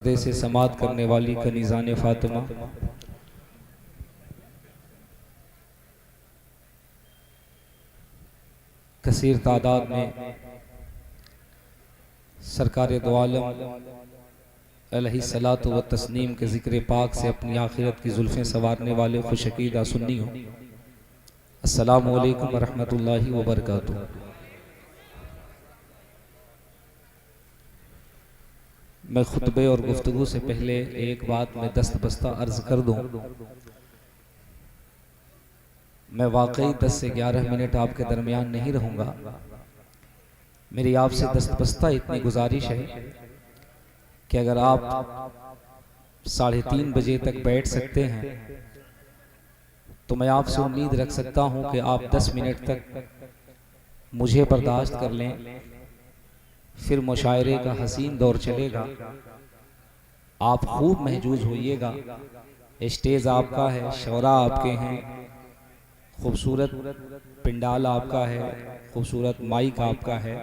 पर्दे से समात करने वाली कनीज़ान फातिमा, कसीर तादाद में सरकार दो आलम अलैहिस्सलातु व तस्नीम के ज़िक्र पाक से अपनी आखिरत की जुल्फ़ें संवारने वाले खुशअक़ीदा सुन्नी हो, अस्सलामु अलैकुम व रहमतुल्लाहि व बरकातुहू। मैं खुतबे और गुफ्तगू से पहले एक बात में दस्तबस्ता अर्ज कर दूं। मैं वाकई 10 से 11 मिनट आपके दरमियान नहीं रहूंगा। मेरी आपसे दस्तबस्ता इतनी गुजारिश है कि अगर आप 3:30 बजे तक बैठ सकते हैं तो मैं आपसे उम्मीद रख सकता हूं कि आप 10 मिनट तक मुझे बर्दाश्त कर लें। फिर मुशायरे का हसीन दौर चलेगा, आप खूब महजूज होइएगा। स्टेज आपका है, शौरा आपके हैं, खूबसूरत पिंडाल आपका है, खूबसूरत माइक आपका है,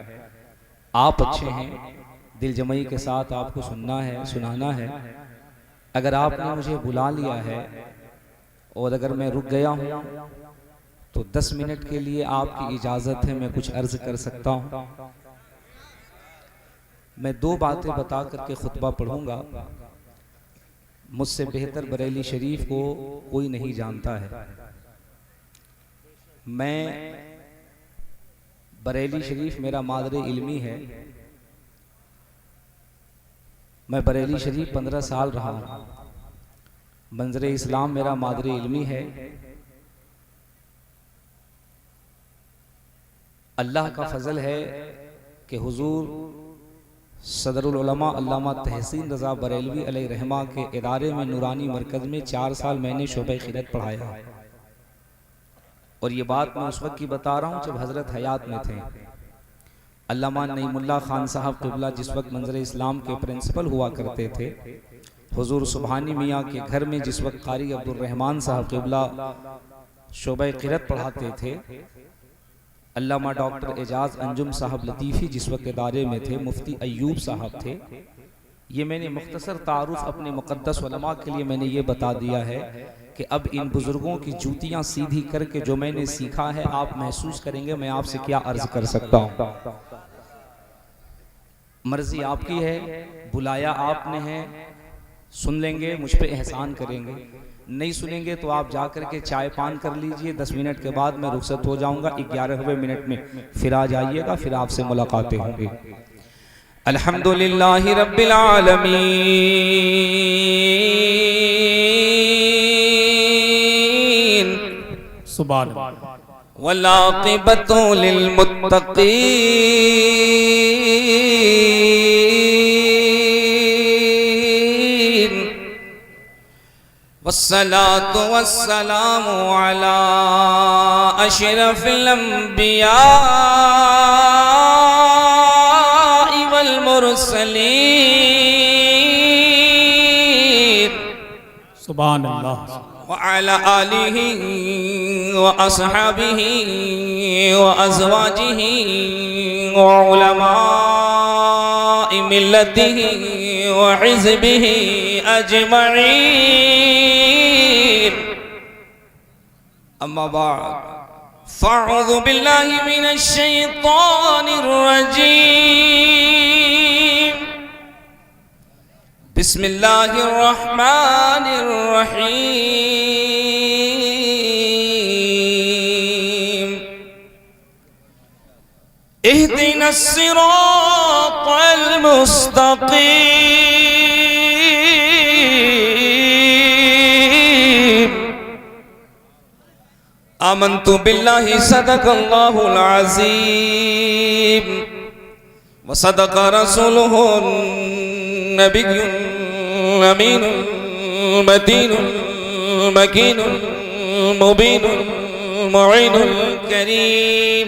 आप अच्छे हैं, दिल जमई के साथ आपको सुनना है, सुनाना है। अगर आपने मुझे बुला लिया है और अगर मैं रुक गया हूँ तो 10 मिनट के लिए आपकी इजाज़त है, मैं कुछ अर्ज कर सकता हूँ। मैं 2 बातें बता करके खुतबा पढ़ूंगा। मुझसे बेहतर बरेली शरीफ को कोई नहीं जानता है। मैं बरेली शरीफ मेरा मादरे इल्मी है। मैं बरेली शरीफ 15 साल रहा हूँ। मंजरे इस्लाम मेरा मादरे इल्मी है। अल्लाह का फजल है कि हुजूर सदरुल उलमा अल्लामा तहसीन रज़ा बरेलवी अलैहि रहमा के इदारे में नूरानी मरकज़ में 4 साल मैंने शोबे खिदमत पढ़ाया। और ये बात मैं उस वक्त की बता रहा हूँ जब हज़रत हयात में थे। अल्लामा नईमुल्लाह खान साहब क़िबला जिस वक्त मंजर इस्लाम के प्रिंसिपल हुआ करते थे, हुजूर सुबहानी मियाँ के घर में जिस वक्त कारी अब्दुल रहमान साहब क़िबला शोबे क़िरात पढ़ाते थे, अल्लामा डॉक्टर एजाज अंजुम साहब लतीफ़ी जिस वक्त इदारे में थे, मुफ्ती अयूब साहब थे। ये मैंने मुख्तसर तारुफ अपने मुक़द्दस उलमा के लिए मैंने ये बता दिया है कि अब इन बुज़ुर्गों की जूतियाँ सीधी करके जो मैंने सीखा है आप महसूस करेंगे मैं आपसे क्या अर्ज़ कर सकता हूँ। मर्जी आपकी है, बुलाया आपने है, सुन लेंगे, मुझ पे एहसान करेंगे। नहीं सुनेंगे तो आप जाकर के चाय पान कर लीजिए। 10 मिनट के बाद मैं रुखसत हो जाऊंगा। 11वें मिनट में फिर आ जाइएगा, फिर आपसे मुलाकातें होंगी। अल्हम्दुलिल्लाहि रब्बिल आलमीन, सुभान अल्लाह, वल आक़िबतु लिल मुत्तक़ीन, वस्सलातु वस्सलामु अला अशरफिल अंबिया वल मुरसलीन, सुभान अल्लाह, व अला आलिहि व अस्हाबिहि व अज़वाजिहि व उलमाए मिल्लतिहि व हिज़्बिहि अजमईन। अम्मा बाद, फ़अऊज़ु बिल्लाहि मिनश शैतानिर रजीम, बिस्मिल्लाहिर रहमानिर रहीम। इहदिनस सिरातल मुस्तक़ीम, आमन्तु बिल्लाहि सदक़ल्लाहुल अज़ीम व सदक़ रसूलुहुन नबियुल अमीनुल मतीनुल मकीनुल मुबीनुल मुईनुल करीम,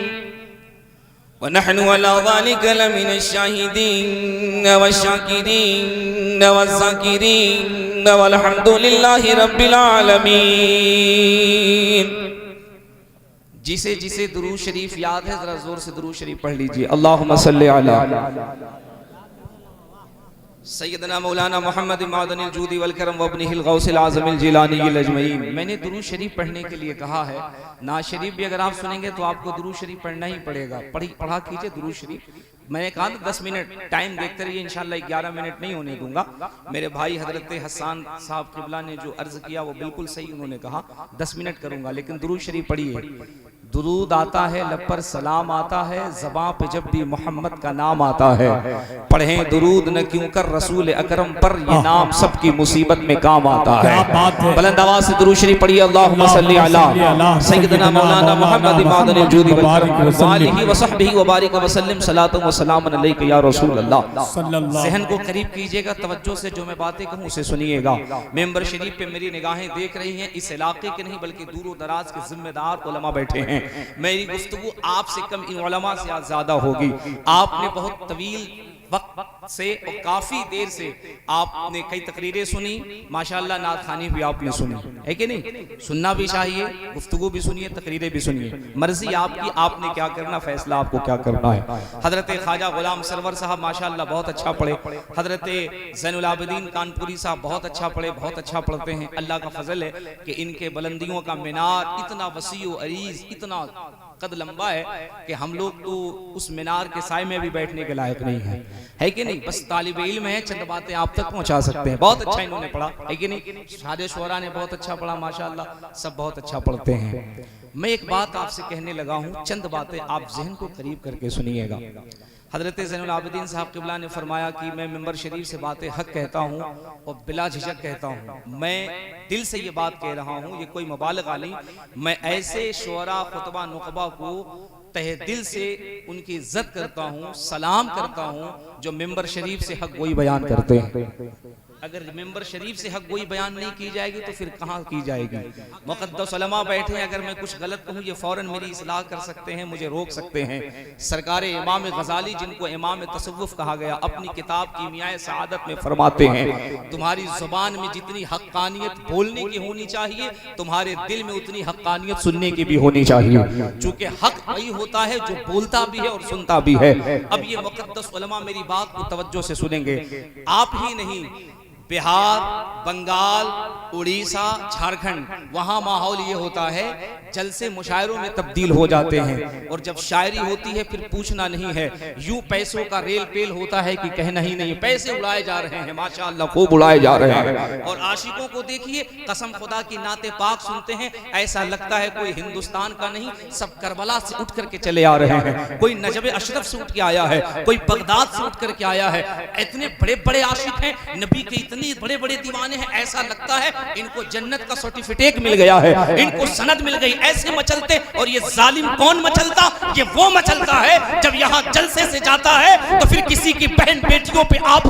व नहनु अला ज़ालिका लमिनश शाहिदीन वश्शाकिरीन वज़्ज़ाकिरीन वल्हम्दुलिल्लाहि रब्बिल आलमीन। जिसे जिसे दुरूद शरीफ याद है जरा जोर से दुरूद शरीफ पढ़ लीजिए। अल्लाहुम्मा सल्ली अला सैयदना मौलाना मोहम्मद मादनिल जूदी वल करम व इब्निहिल गौसिल आज़मिल जिलानी अजमईन। मैंने दुरूद शरीफ पढ़ने के लिए कहा है। नाज शरीफ भी अगर आप सुनेंगे तो आपको दुरूद शरीफ पढ़ना ही पड़ेगा। पढ़ा कीजिए दुरूद शरीफ। मैंने कहा था 10 मिनट टाइम देखते रहिए, इंशाल्लाह 11 मिनट नहीं होने दूंगा। मेरे भाई हजरत हसन साहब किबला ने जो अर्ज किया वो बिल्कुल सही उन्होंने कहा, 10 मिनट करूंगा। लेकिन दुरूद शरीफ पढ़िए। दुरूद आता है, लब पर सलाम आता है, ज़बां पे जब भी मोहम्मद का नाम आता है। पढ़ें दुरूद न क्यों कर रसूल अकरम पर, ये नाम सबकी मुसीबत में काम आता है। बुलंद आवाज से दुरूद शरीफ पढ़िए। अल्लाहुम्मा सल्ली अला सय्यदना मौलाना मोहम्मद मादनिल जूदी वल करम व आलिहि व सहबिहि व बारिक व सल्लम सलातु व सलाम अलैका या रसूल अल्लाह। ज़हन को करीब कीजिएगा, तवज्जो से जो मैं बातें कहूँ उसे सुनिएगा। मेंबर शरीफ पे मेरी निगाहें देख रही हैं, इस इलाके के नहीं बल्कि दूर दराज के जिम्मेदार उलमा बैठे हैं। मेरी गुफ्तगू आपसे कम इन उलमा से ज्यादा होगी। आपने बहुत तवील वक्त से और काफी देर से आपने कई तकरीरें सुनी, माशाअल्लाह नात खानी भी आपने सुनी है कि नहीं? सुनना भी चाहिए, गुफ्तगू भी सुनिए, तकरीरें भी सुनिए। मर्जी आपकी, आपने क्या करना, फैसला आपको क्या करना है। हजरत ख्वाजा गुलाम सरवर साहब माशाअल्लाह बहुत अच्छा पढ़े। हजरत ज़ैनुल आबिदीन कानपुरी साहब बहुत अच्छा पढ़े, बहुत अच्छा पढ़ते हैं। अल्लाह का फजल है कि इनके बुलंदियों का मीनार इतना वसी व अरीज, इतना कद लंबा है कि हम लोग तो उस मीनार के साए में भी बैठने के लायक नहीं है कि नहीं? बस तालिब इल्म है, चंद बातें आप तक पहुंचा सकते हैं। बहुत अच्छा इन्होंने पढ़ा है कि नहीं? शादे शोरा ने बहुत अच्छा पढ़ा, माशाअल्लाह सब बहुत अच्छा पढ़ते हैं। मैं एक बात आपसे कहने लगा हूं, चंद बातें आप ज़हन को करीब करके सुनिएगा। हजरत ज़ैनुल आबिदीन साहब किबला ने फरमाया कि मैं मिंबर शरीफ से बातें हक कहता हूँ और बिला झिझक कहता हूँ। मैं दिल से ये बात कह रहा हूँ, ये कोई मुबालगा नहीं। मैं ऐसे शुअरा खुतबा नुकबा को तहे दिल से उनकी इज्जत करता हूँ, सलाम करता हूँ जो मिंबर शरीफ से हक गोई बयान करते हैं। अगर मिंबर शरीफ से हक गोई बयान नहीं की जाएगी तो फिर कहाँ की जाएगी? मुक़द्दस उलमा बैठे हैं, अगर मैं कुछ गलत कहूँ ये फौरन मेरी इस्लाह कर सकते हैं, मुझे रोक सकते हैं। सरकार इमाम गजाली जिनको इमाम तसव्वुफ कहा गया, अपनी किताब कीमियाए सआदत में फरमाते हैं तुम्हारी जुबान में जितनी हक्कानियत बोलने की होनी चाहिए, तुम्हारे दिल में उतनी हक्कानियत सुनने की भी होनी चाहिए। चूंकि हक वही होता है जो बोलता भी है और सुनता भी है। अब ये मुक़द्दस उलमा मेरी बात को तवज्जो से सुनेंगे। आप ही नहीं, बिहार, बंगाल, उड़ीसा, झारखंड, वहाँ माहौल ये होता है जलसे मुशायरों में तब्दील हो जाते हैं। और जब शायरी होती है फिर पूछना नहीं है, यूं पैसों का रेल पेल होता है कि कहना ही नहीं। पैसे उड़ाए जा रहे हैं, माशाअल्लाह खूब उड़ाए जा रहे हैं। और आशिकों को देखिए, कसम खुदा की नाते पाक सुनते हैं, ऐसा लगता है कोई हिंदुस्तान का नहीं, सब करबला से उठ करके चले आ रहे हैं। कोई नजब अशरफ से उठ के आया है, कोई बगदाद से उठ करके आया है। इतने बड़े बड़े आशिक हैं, नबी के इतने बड़े बड़े दीवाने हैं, ऐसा लगता है इनको जन्नत का सर्टिफिकेट मिल गया है, इनको सनद मिल गई। ऐसे मचलते, और ये जालिम कौन मचलता? ये वो मचलता है जब यहाँ जलसे से जाता है तो फिर किसी की बहन बेटियों पे आप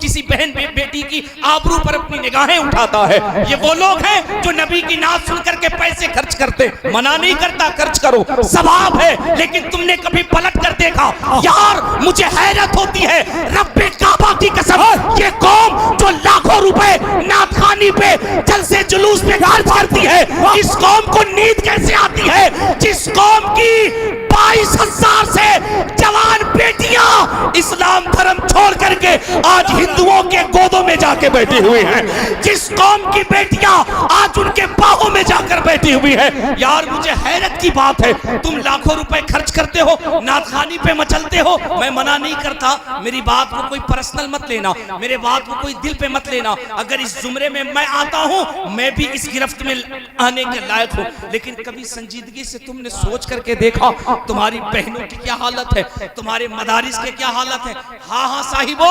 किसी बहन बेटी की आबरू पर अपनी निगाहें उठाता है। ये वो लोग हैं जो नबी की नात सुन करके पैसे खर्च करते। मना नहीं करता, खर्च करो, सवाब है। लेकिन तुमने कभी पलट कर देखा? यार मुझे हैरत होती है, रब्बे काबा की कसम, ये कौम जो लाखों रुपए नात खानी पे जलसे जुलूस पे खर्च करती है, इस कौम को नींद कैसे आती है? जिस कौम की 22,000 से जवान बेटियां इस्लाम धर्म छोड़ करके आज हिंदुओं के गोदों में जाके बैठी हुई हैं, जिस कौम की बेटियां आज उनके बाहों में जाकर बैठी हुई है। यार मुझे हैरत की बात है, तुम लाखों रुपए खर्च करते हो, नात खानी पे मचलते हो। मैं मना नहीं करता, मेरी बात को कोई पर्सनल मत लेना, मेरे बात को कोई दिल पे मत लेना। अगर इस जुमरे में मैं आता हूं, मैं भी इस गिरफ्त में आने के लायक हूं। लेकिन कभी संजीदगी से तुमने सोच करके देखा तुम्हारी बहनों की क्या हालत है, तुम्हारे मदारिस के क्या हालत है? हाँ हाँ साहिबो,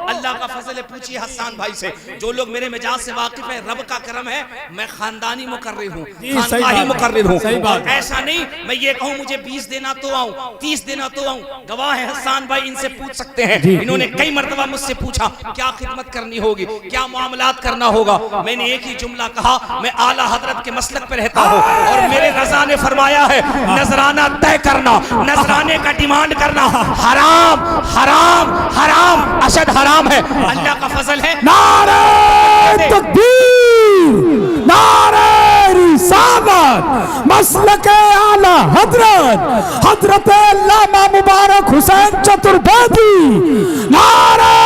अल्लाह का फजल है, पूछिए हसन भाई से। जो लोग मेरे मिजाज से वाकिफ है, रब का करम है, मैं खानदानी मुकर्रिर हूँ, खानदानी मुकर्रिर हूँ। ऐसा नहीं मैं ये कहूँ मुझे 20 देना तो आऊँ, 30 देना तो आऊँ। गवाह है हसन भाई, इनसे पूछ सकते हैं। इन्होंने कई मर्तबा मुझसे पूछा क्या खिदमत करनी होगी, क्या मामलात करना होगा। मैंने एक ही जुमला कहा, मैं आला हजरत के मसलक पे रहता हूँ और मेरे रजा ने फरमाया है नजराना तय करना, नजराने का डिमांड करना हराम हराम हराम अशद हराम है। अल्लाह का फजल है। नारे तकबीर, नारे रिसालत, मसलके आला हजरत हजरत अल्लामा मुबारक हुसैन चतुर्वेदी। नारे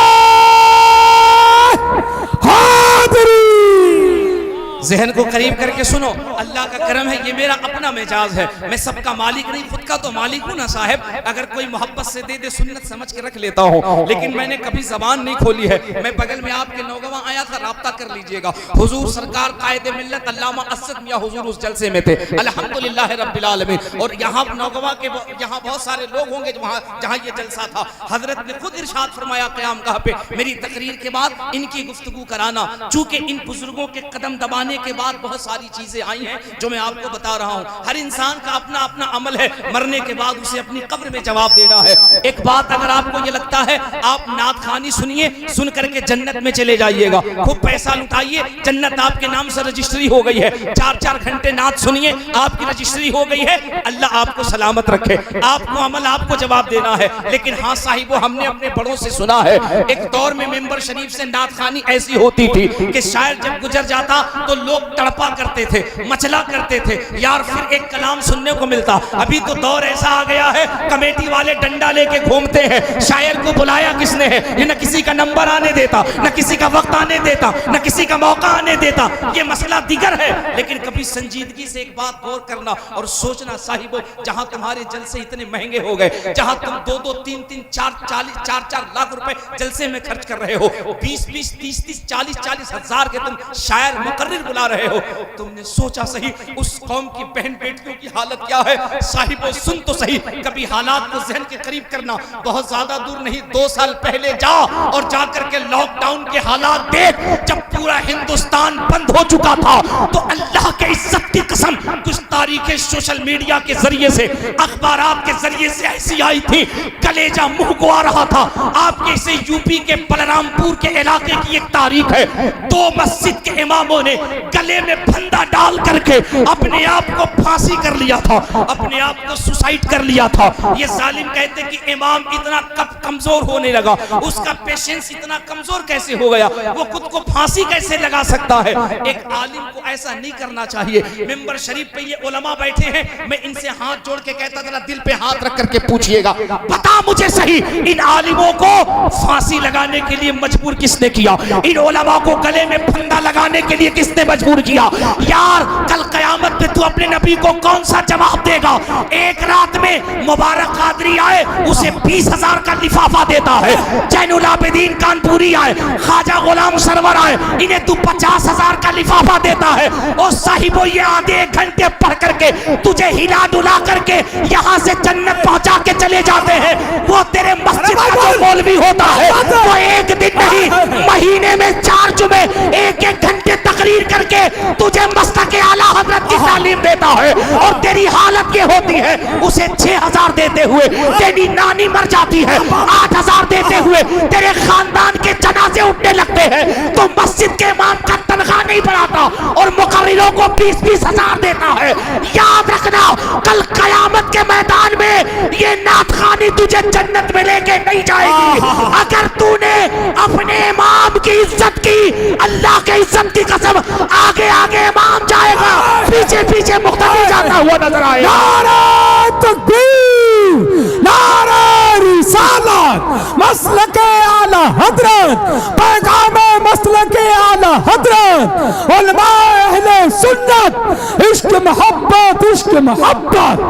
जहन को करीब करके सुनो, अल्लाह का करम है, ये मेरा अपना मिजाज है, मैं सबका मालिक नहीं, खुद का तो मालिक हूँ ना साहब। अगर कोई मोहब्बत से दे दे सुन्नत समझ के रख लेता हूँ, लेकिन मैंने कभी जबान नहीं खोली है। मैं बगल में आपके नौजवान आया था, राब्ता कर लीजिएगा। हुजूर सरकार कायदे मिल्लत अल्लामा असद मियां हुजूर उस जलसे में थे, अल्हम्दुलिल्लाह रब्बिल आलमीन। और यहाँ नौजवान के यहाँ बहुत सारे लोग होंगे जहाँ ये जलसा था। हजरत ने खुद इरशाद फरमाया क़यामगाह पे मेरी तकरीर के बाद इनकी गुफ्तगू कराना, चूंकि इन बुजुर्गों के कदम दबाने के बाद बहुत सारी चीजें आई हैं जो मैं आपको बता रहा हूँ। हर इंसान का अपना अपना अमल है, मरने के बाद उसे अपनी कब्र में जवाब देना है। एक बात अगर आपको ये लगता है आप नात खानी सुनिए, सुन करके जन्नत में चले जाइएगा, खूब पैसा लुटाइए, जन्नत आपके नाम से रजिस्ट्री हो गई है। 4-4 घंटे नात सुनिए, आपकी रजिस्ट्री हो गई है, अल्लाह आपको सलामत रखे। आपको अमल आपको जवाब देना है। लेकिन हाँ साहिबो, हमने अपने बड़ों से सुना है, एक दौर में मेंबर शरीफ से नात खानी ऐसी होती थी कि शायर जब गुजर जाता तो लोग तड़पा करते थे, मचला करते थे, यार फिर एक कलाम सुनने को मिलता। अभी तो दौर ऐसा आ गया है, कमेटी वाले डंडा लेके घूमते हैं, शायर को बुलाया किसने है, ये न किसी का नंबर आने देता, न किसी का वक्त आने देता, न किसी का मौका आने देता। ये मसला दिगर है, लेकिन कभी संजीदगी से एक बात गौर करना और सोचना साहिबो, जहां तुम्हारे जलसे इतने महंगे हो गए, जहां तुम 2-2, 3-3, 4-4 लाख रुपए जलसे में खर्च कर रहे हो, 20-20, 30-30, 40-40 हजार के तुम शायर मुकर्रिर बुला रहे हो, तुमने सोचा सही उस कौम की बहन बेटियों की हालत क्या है? साहिबो सुन तो सही, कभी हालात को जहन के करीब करना, बहुत ज्यादा दूर नहीं, 2 साल पहले जा और जाकर के लॉकडाउन के हालात देख। जब पूरा हिंदुस्तान बंद हो चुका था तो अल्लाह के इज्जत की कसम कुछ तारीखें सोशल मीडिया के जरिए से, अखबारात के जरिए से ऐसी आई थी, कलेजा मुंह को आ रहा था। आपके से यूपी के बलरामपुर के इलाके की एक तारीख है, 2 मस्जिद के इमामों ने गले में फंदा डाल करके अपने आप को फांसी कर लिया था, अपने आप को सुसाइड कर लिया था। ये जालिम कहते कि इमाम इतना कब कमजोर होने लगा, उसका पेशेंस इतना कमजोर कैसे हो गया, वो खुद को फांसी कैसे लगा सकता है? एक आलिम को ऐसा नहीं करना चाहिए। मेंबर शरीफ पे ये उलमा बैठे हैं, मैं इनसे हाथ जोड़ के कहता जरा दिल पे हाथ रख करके पूछिएगा, बता मुझे सही, इन आलिमों को फांसी लगाने के लिए मजबूर किसने किया? इन उलमा को गले में फंदा लगाने के लिए किसने मजबूर किया? यार कल कयामत में तू अपने नबी को कौन सा जवाब देगा? एक रात में मुबारक कादरी आए, उसे 20,000 का लिफाफा देता है, जैनुल आबिदीन कानपुरी आए, ख्वाजा गुलाम सरवर आए, इन्हें तू 50,000 का लिफाफा देता है। और साहिबो ये आधे 1 घंटे पढ़ करके तुझे हिला डुला करके यहाँ से जन्नत पहुंचा के चले जाते हैं। वो तेरे मस्जिद का जो मौलवी होता है वो एक दिन नहीं, महीने में 4 जुमे 1-1 घंटे तकरीर करके तुझे मस्तके आला हजरत की तालीम देता है। और तेरी हालत ये होती है, उसे 6,000 देते हुए तेरी नानी मर जाती है, 8,000 देते हुए तेरे खानदान के जनाजे उठने लगते हैं। तो मस्जिद के इमाम का तनख्वाह नहीं बढ़ाता और मुकर्रिरों को 20-20 हजार देता है। याद रखना, कल कयामत के मैदान में ये नातखानी तुझे जन्नत में लेके नहीं जाएगी। अगर तूने अपने इमाम की इज्जत की, अल्लाह के इज्जत की कसम, आगे आगे इमाम जाएगा, पीछे पीछे मुख्तदी जाता हुआ नजर आएगा। नारे तकबीर, नारे रिसालत, मसलके आला हजरत, पैगामे मसलके आला हजरत, उलमा अहले सुन्नत, इश्क मोहब्बत, इश्क मोहब्बत।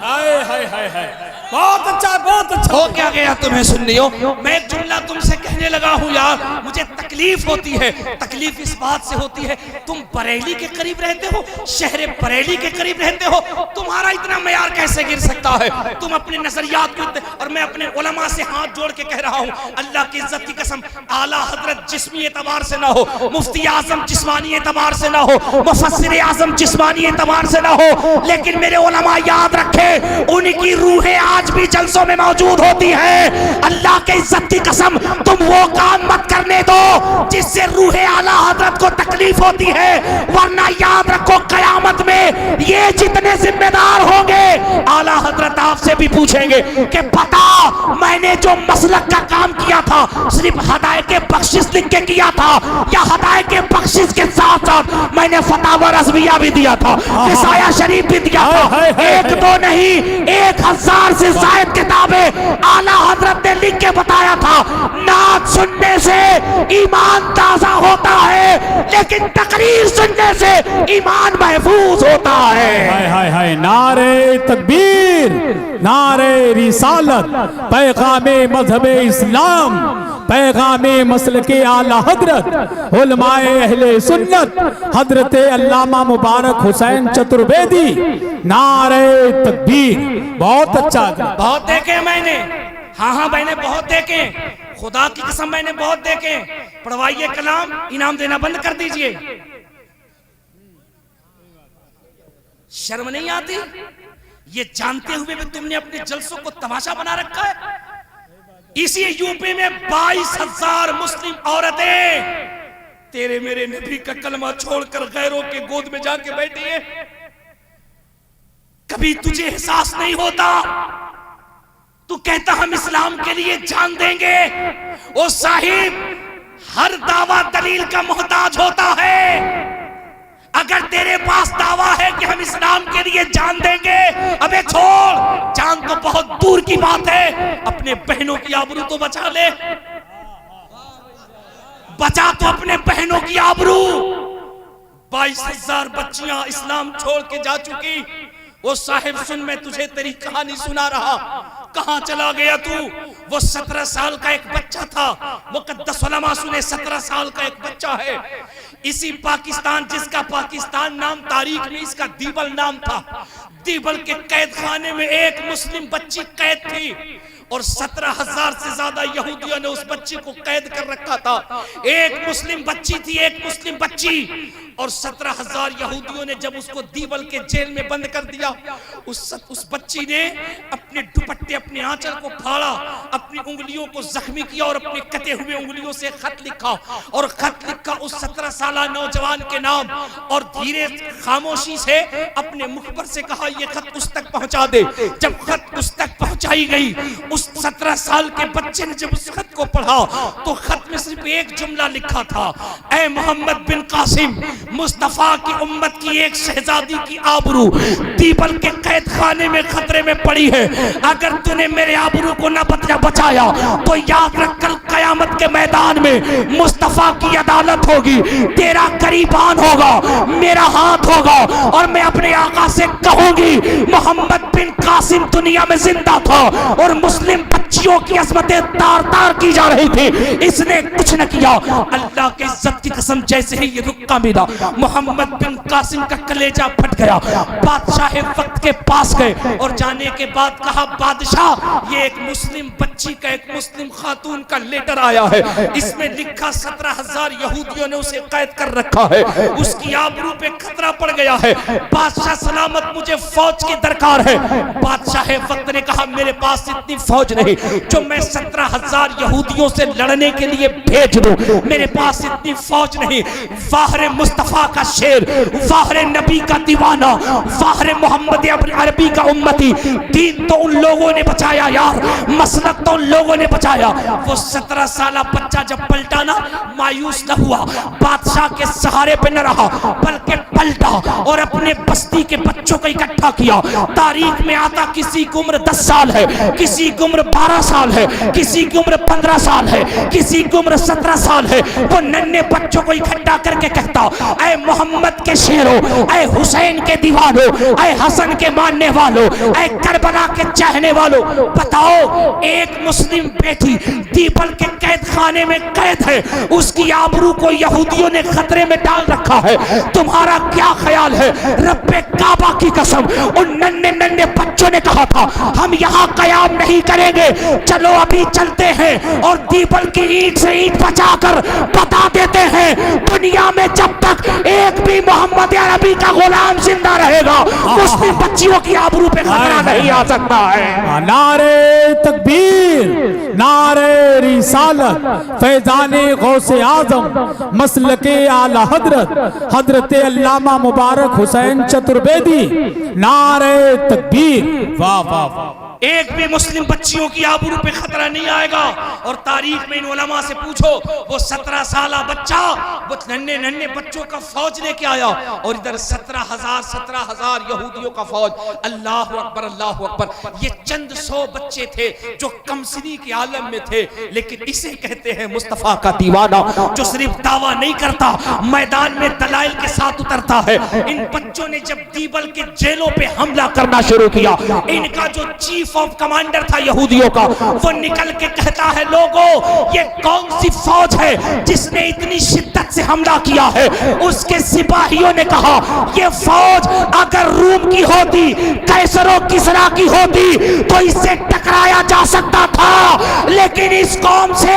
हाय हाय हाय हाय, बहुत अच्छा, बहुत अच्छा। हो क्या गया तुम्हें सुन्नियों? मैं एक जुमला तुमसे कहने लगा हूँ यार, मुझे तकलीफ होती है। तकलीफ इस बात से होती है, तुम बरेली के करीब रहते हो, शहर बरेली के करीब रहते हो, तुम्हारा इतना मयार कैसे गिर सकता है? तुम अपने नजरियात को, और मैं अपने उलमा से हाथ जोड़ के कह रहा हूँ, अल्लाह की इज्जत की कसम, आला हजरत जिस्मी एतबार से ना हो, मुफ्ती आजम जिस्मानी एतबार से ना हो, मुफस्सिर आजम जिस्मानी एतबार से ना हो, लेकिन मेरे उलमा याद रखे, उनकी रूहें आज भी जलसों में मौजूद होती है। अल्लाह के इज्जत की कसम, तुम वो काम मत करने दो जिससे रूहे आला हजरत को तकलीफ होती है, वरना याद रखो कयामत में ये जितने जिम्मेदार होंगे, आला हजरत आपसे भी पूछेंगे कि पता मैंने जो मसलक का काम किया था सिर्फ हदायत के बख्शिश लिख के किया था, या हदायत के बख्शिश के साथ साथ मैंने फतावा रज़विया भी दिया था, किसाया शरीफ भी दिया था। एक दो नहीं, 1000 से ज़ायद किताबें आला हजरत ने लिख के बताया था। नात सुनने से ईमान ताजा होता है, लेकिन तकरीर सुनने से ईमान महफूज होता है। हाय हाय हाय, नारे तकबीर, नारे रिसालत, पैगामे मजहबे इस्लाम, पैगामे मसलके आला हजरत उलमाए अहले सुन्नत हजरत अल्लामा मुबारक हुसैन चतुर्वेदी, नारे तकबीर। बहुत अच्छा, बहुत देखे मैंने, हाँ मैंने बहुत देखे, खुदा की कसम मैंने बहुत देखे। पढ़वाइए कलाम, इनाम देना बंद कर दीजिए। शर्म नहीं आती? ये जानते हुए भी तुमने अपने जलसों को तमाशा बना रखा है। इसी यूपी में 22,000 मुस्लिम औरतें तेरे मेरे नबी का कलमा छोड़कर गैरों के गोद में जाके बैठी है। कभी तुझे एहसास नहीं होता? तू कहता हम इस्लाम के लिए जान देंगे। ओ साहिब, हर दावा दलील का मोहताज होता है। अगर तेरे पास दावा है कि हम इस्लाम के लिए जान देंगे, अबे छोड़, जान तो बहुत दूर की बात है। अपने बहनों की आबरू तो बचा ले, बचा तो अपने बहनों की आबरू। 22,000 बच्चियां इस्लाम छोड़ के जा चुकी। वो साहिब सुन, मैं तुझे तेरी कहानी सुना रहा। कहां चला गया तू? वो 17 साल का एक बच्चा था। मुक़द्दस उलमा सुने, 17 साल का एक बच्चा है। इसी पाकिस्तान, जिसका पाकिस्तान नाम तारीख में इसका दीबल नाम था, दीबल के कैद खाने में एक मुस्लिम बच्ची कैद थी और 17,000 से ज्यादा यहूदियों ने उस बच्ची को कैद कर रखा था। एक मुस्लिम बच्ची थी, एक मुस्लिम बच्ची, और 17,000 यहूदियों ने जब उसको दीबल के जेल में बंद कर दिया, उस बच्ची ने अपने दुपट्टे, अपने आंचल को फाड़ा, अपनी उंगलियों को जख्मी किया और अपने कटे हुए उंगलियों से खत लिखा, और खत लिखा उस 17 साल नौजवान के नाम, और धीरे खामोशी से अपने मुखबर से कहा यह खत उस तक पहुंचा दे। जब खत उस तक पहुंचाई गई, उस 17 साल के बच्चे ने जब उस खत को पढ़ा तो खत में सिर्फ एक जुमला लिखा था, ऐ मोहम्मद बिन कासिम, मुस्तफा की उम्मत की एक शहजादी की आबरू दीबल के कैद खाने में खतरे में पड़ी है। अगर तूने मेरे आबरू को न बचाया तो याद रख, कल कयामत के मैदान में मुस्तफा की अदालत होगी, तेरा करीबान होगा, मेरा हाथ होगा, और मैं अपने आका से कहूंगी मोहम्मद बिन कासिम दुनिया में जिंदा था और मुस्लिम बच्चियों की अजमतें तार तार की जा रही थी, इसने कुछ न किया। अल्लाह के इज्जत की कसम, जैसे ही ये रुक्का मिला, मोहम्मद बिन कासिम का कलेजा फट गया। बादशाह वक्त के पास गए और जाने के बाद कहा, बादशाह ये एक मुस्लिम बच्ची का, एक मुस्लिम खातून का लेटर आया है, इसमें लिखा 17,000 यहूदियों ने उसे कैद कर रखा है, उसकी आबरू पे खतरा पड़ गया है। बादशाह सलामत, मुझे फौज की दरकार है। बादशाह वक्त ने कहा, मेरे पास इतनी फौज नहीं जो मैं 17,000 यहूदियों से लड़ने के लिए भेज दूं, मेरे पास इतनी फौज नहीं। वाहरे मुस्तफा का शेर, वाहरे नबी का दीवाना, वाहरे मोहम्मद अरबी का उम्मती, दीन तो उन लोगों ने बचाया यार, मसलक तो उन लोगों ने बचाया। वो 17 साल बच्चा जब पलटा ना, मायूस न हुआ, बादशाह के सहारे पे न रहा, बल्कि पलटा और अपने बस्ती के बच्चों को इकट्ठा किया। तारीख में आता, किसी की उम्र 10 साल है, किसी की उम्र 12 साल है, किसी की उम्र 15 साल है, किसी की उम्र 17 साल है। वो नन्हे बच्चों को इकट्ठा करके कहता, ऐ मोहम्मद के शेरों, ऐ हुसैन के दीवानों, ऐ हसन के मानने वालों, ऐ करबला के चाहने वालों, बताओ एक मुस्लिम बेटी दीबल के कैद खाने में कैद है, उसकी आबरू को यहूदियों ने खतरे में डाल रखा है, तुम्हारा क्या ख्याल है? रब्बे काबा की कसम, उन नन्हे नन्हे बच्चों ने कहा था, हम यहाँ कयाम नहीं करेंगे, चलो अभी चलते हैं और दीबल की ईंट से ईंट बचाकर बता देते हैं, दुनिया में जब तक एक भी मोहम्मद अरबी का गुलाम जिंदा रहेगा, मुस्लिम बच्चियों की आबरू पे खतरा नहीं आ सकता है। नारे तकबीर, नारे रिसालत, फैजाने गौसे आजम, मसलके आला हजरत हजरत अल्लामा मुबारक हुसैन चतुर्वेदी, नारे तकबीर। वाह वाह वाह। एक भी मुस्लिम बच्चियों की आबरू पे खतरा नहीं आएगा। और तारीख में इन उलमा से पूछो, वो 17 साल बच्चा, वो कुछ नन्हे नन्हे बच्चों का फौज लेके आया और इधर 17,000 यहूदियों का फौज। अल्लाह अकबर अल्लाह अकबर। ये चंद 100 बच्चे थे जो कमसिनी के आलम में थे, लेकिन इसे कहते हैं मुस्तफा का दीवाना, जो सिर्फ दावा नहीं करता, मैदान में दलाइल के साथ उतरता है। इन बच्चों ने जब दीबल के जेलों पे हमला करना शुरू किया, इनका जो चीफ ऑफ कमांडर था यहूदियों का, वो निकल के कहता है, लोगों ये कौन सी फौज है जिसने इतनी शिद्दत से हमला किया है? उसके सिपाहियों ने कहा, ये फौज अगर रूम की होती, कैसरों किसरा की होती तो इससे टकराया जा सकता था, लेकिन इस कौम से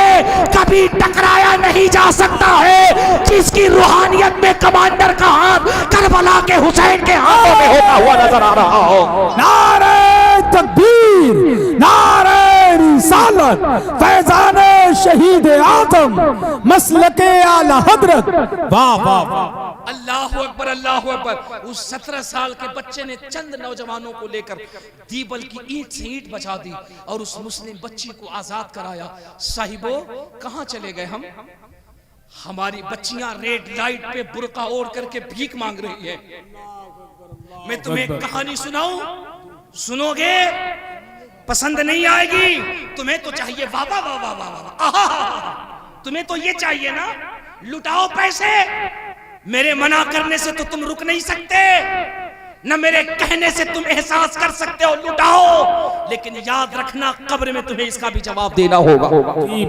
कभी टकराया नहीं जा सकता है जिसकी रूहानियत में कमांडर का हाथ करबला के हुसैन के हाथों में होता हुआ नजर आ रहा हो। नारे तकबीर, नारे रिसालत, फैजाने शहीद आजम, मसलके आला हजरत। वाह वाह वाह, अल्लाह अकबर अल्लाह अकबर। उस 17 साल के बच्चे ने चंद नौजवानों को लेकर दीबल की ईंट से ईंट बचा दी और उस मुस्लिम बच्ची को आजाद कराया। साहिबो कहां चले गए हम? हमारी बच्चियां रेड लाइट पे बुर्का ओढ़ करके भीख मांग रही है। मैं तुम्हें एक कहानी सुनाऊं, सुनोगे? पसंद नहीं आएगी। तुम्हें तो चाहिए वाह वाह वाह वाह वाह वाह, तुम्हें तो ये चाहिए ना, लुटाओ पैसे। मेरे मना करने से तो तुम रुक नहीं सकते, न मेरे कहने से तुम एहसास कर सकते हो, लुटाओ। लेकिन याद रखना, कब्र में तुम्हें इसका भी जवाब देना होगा।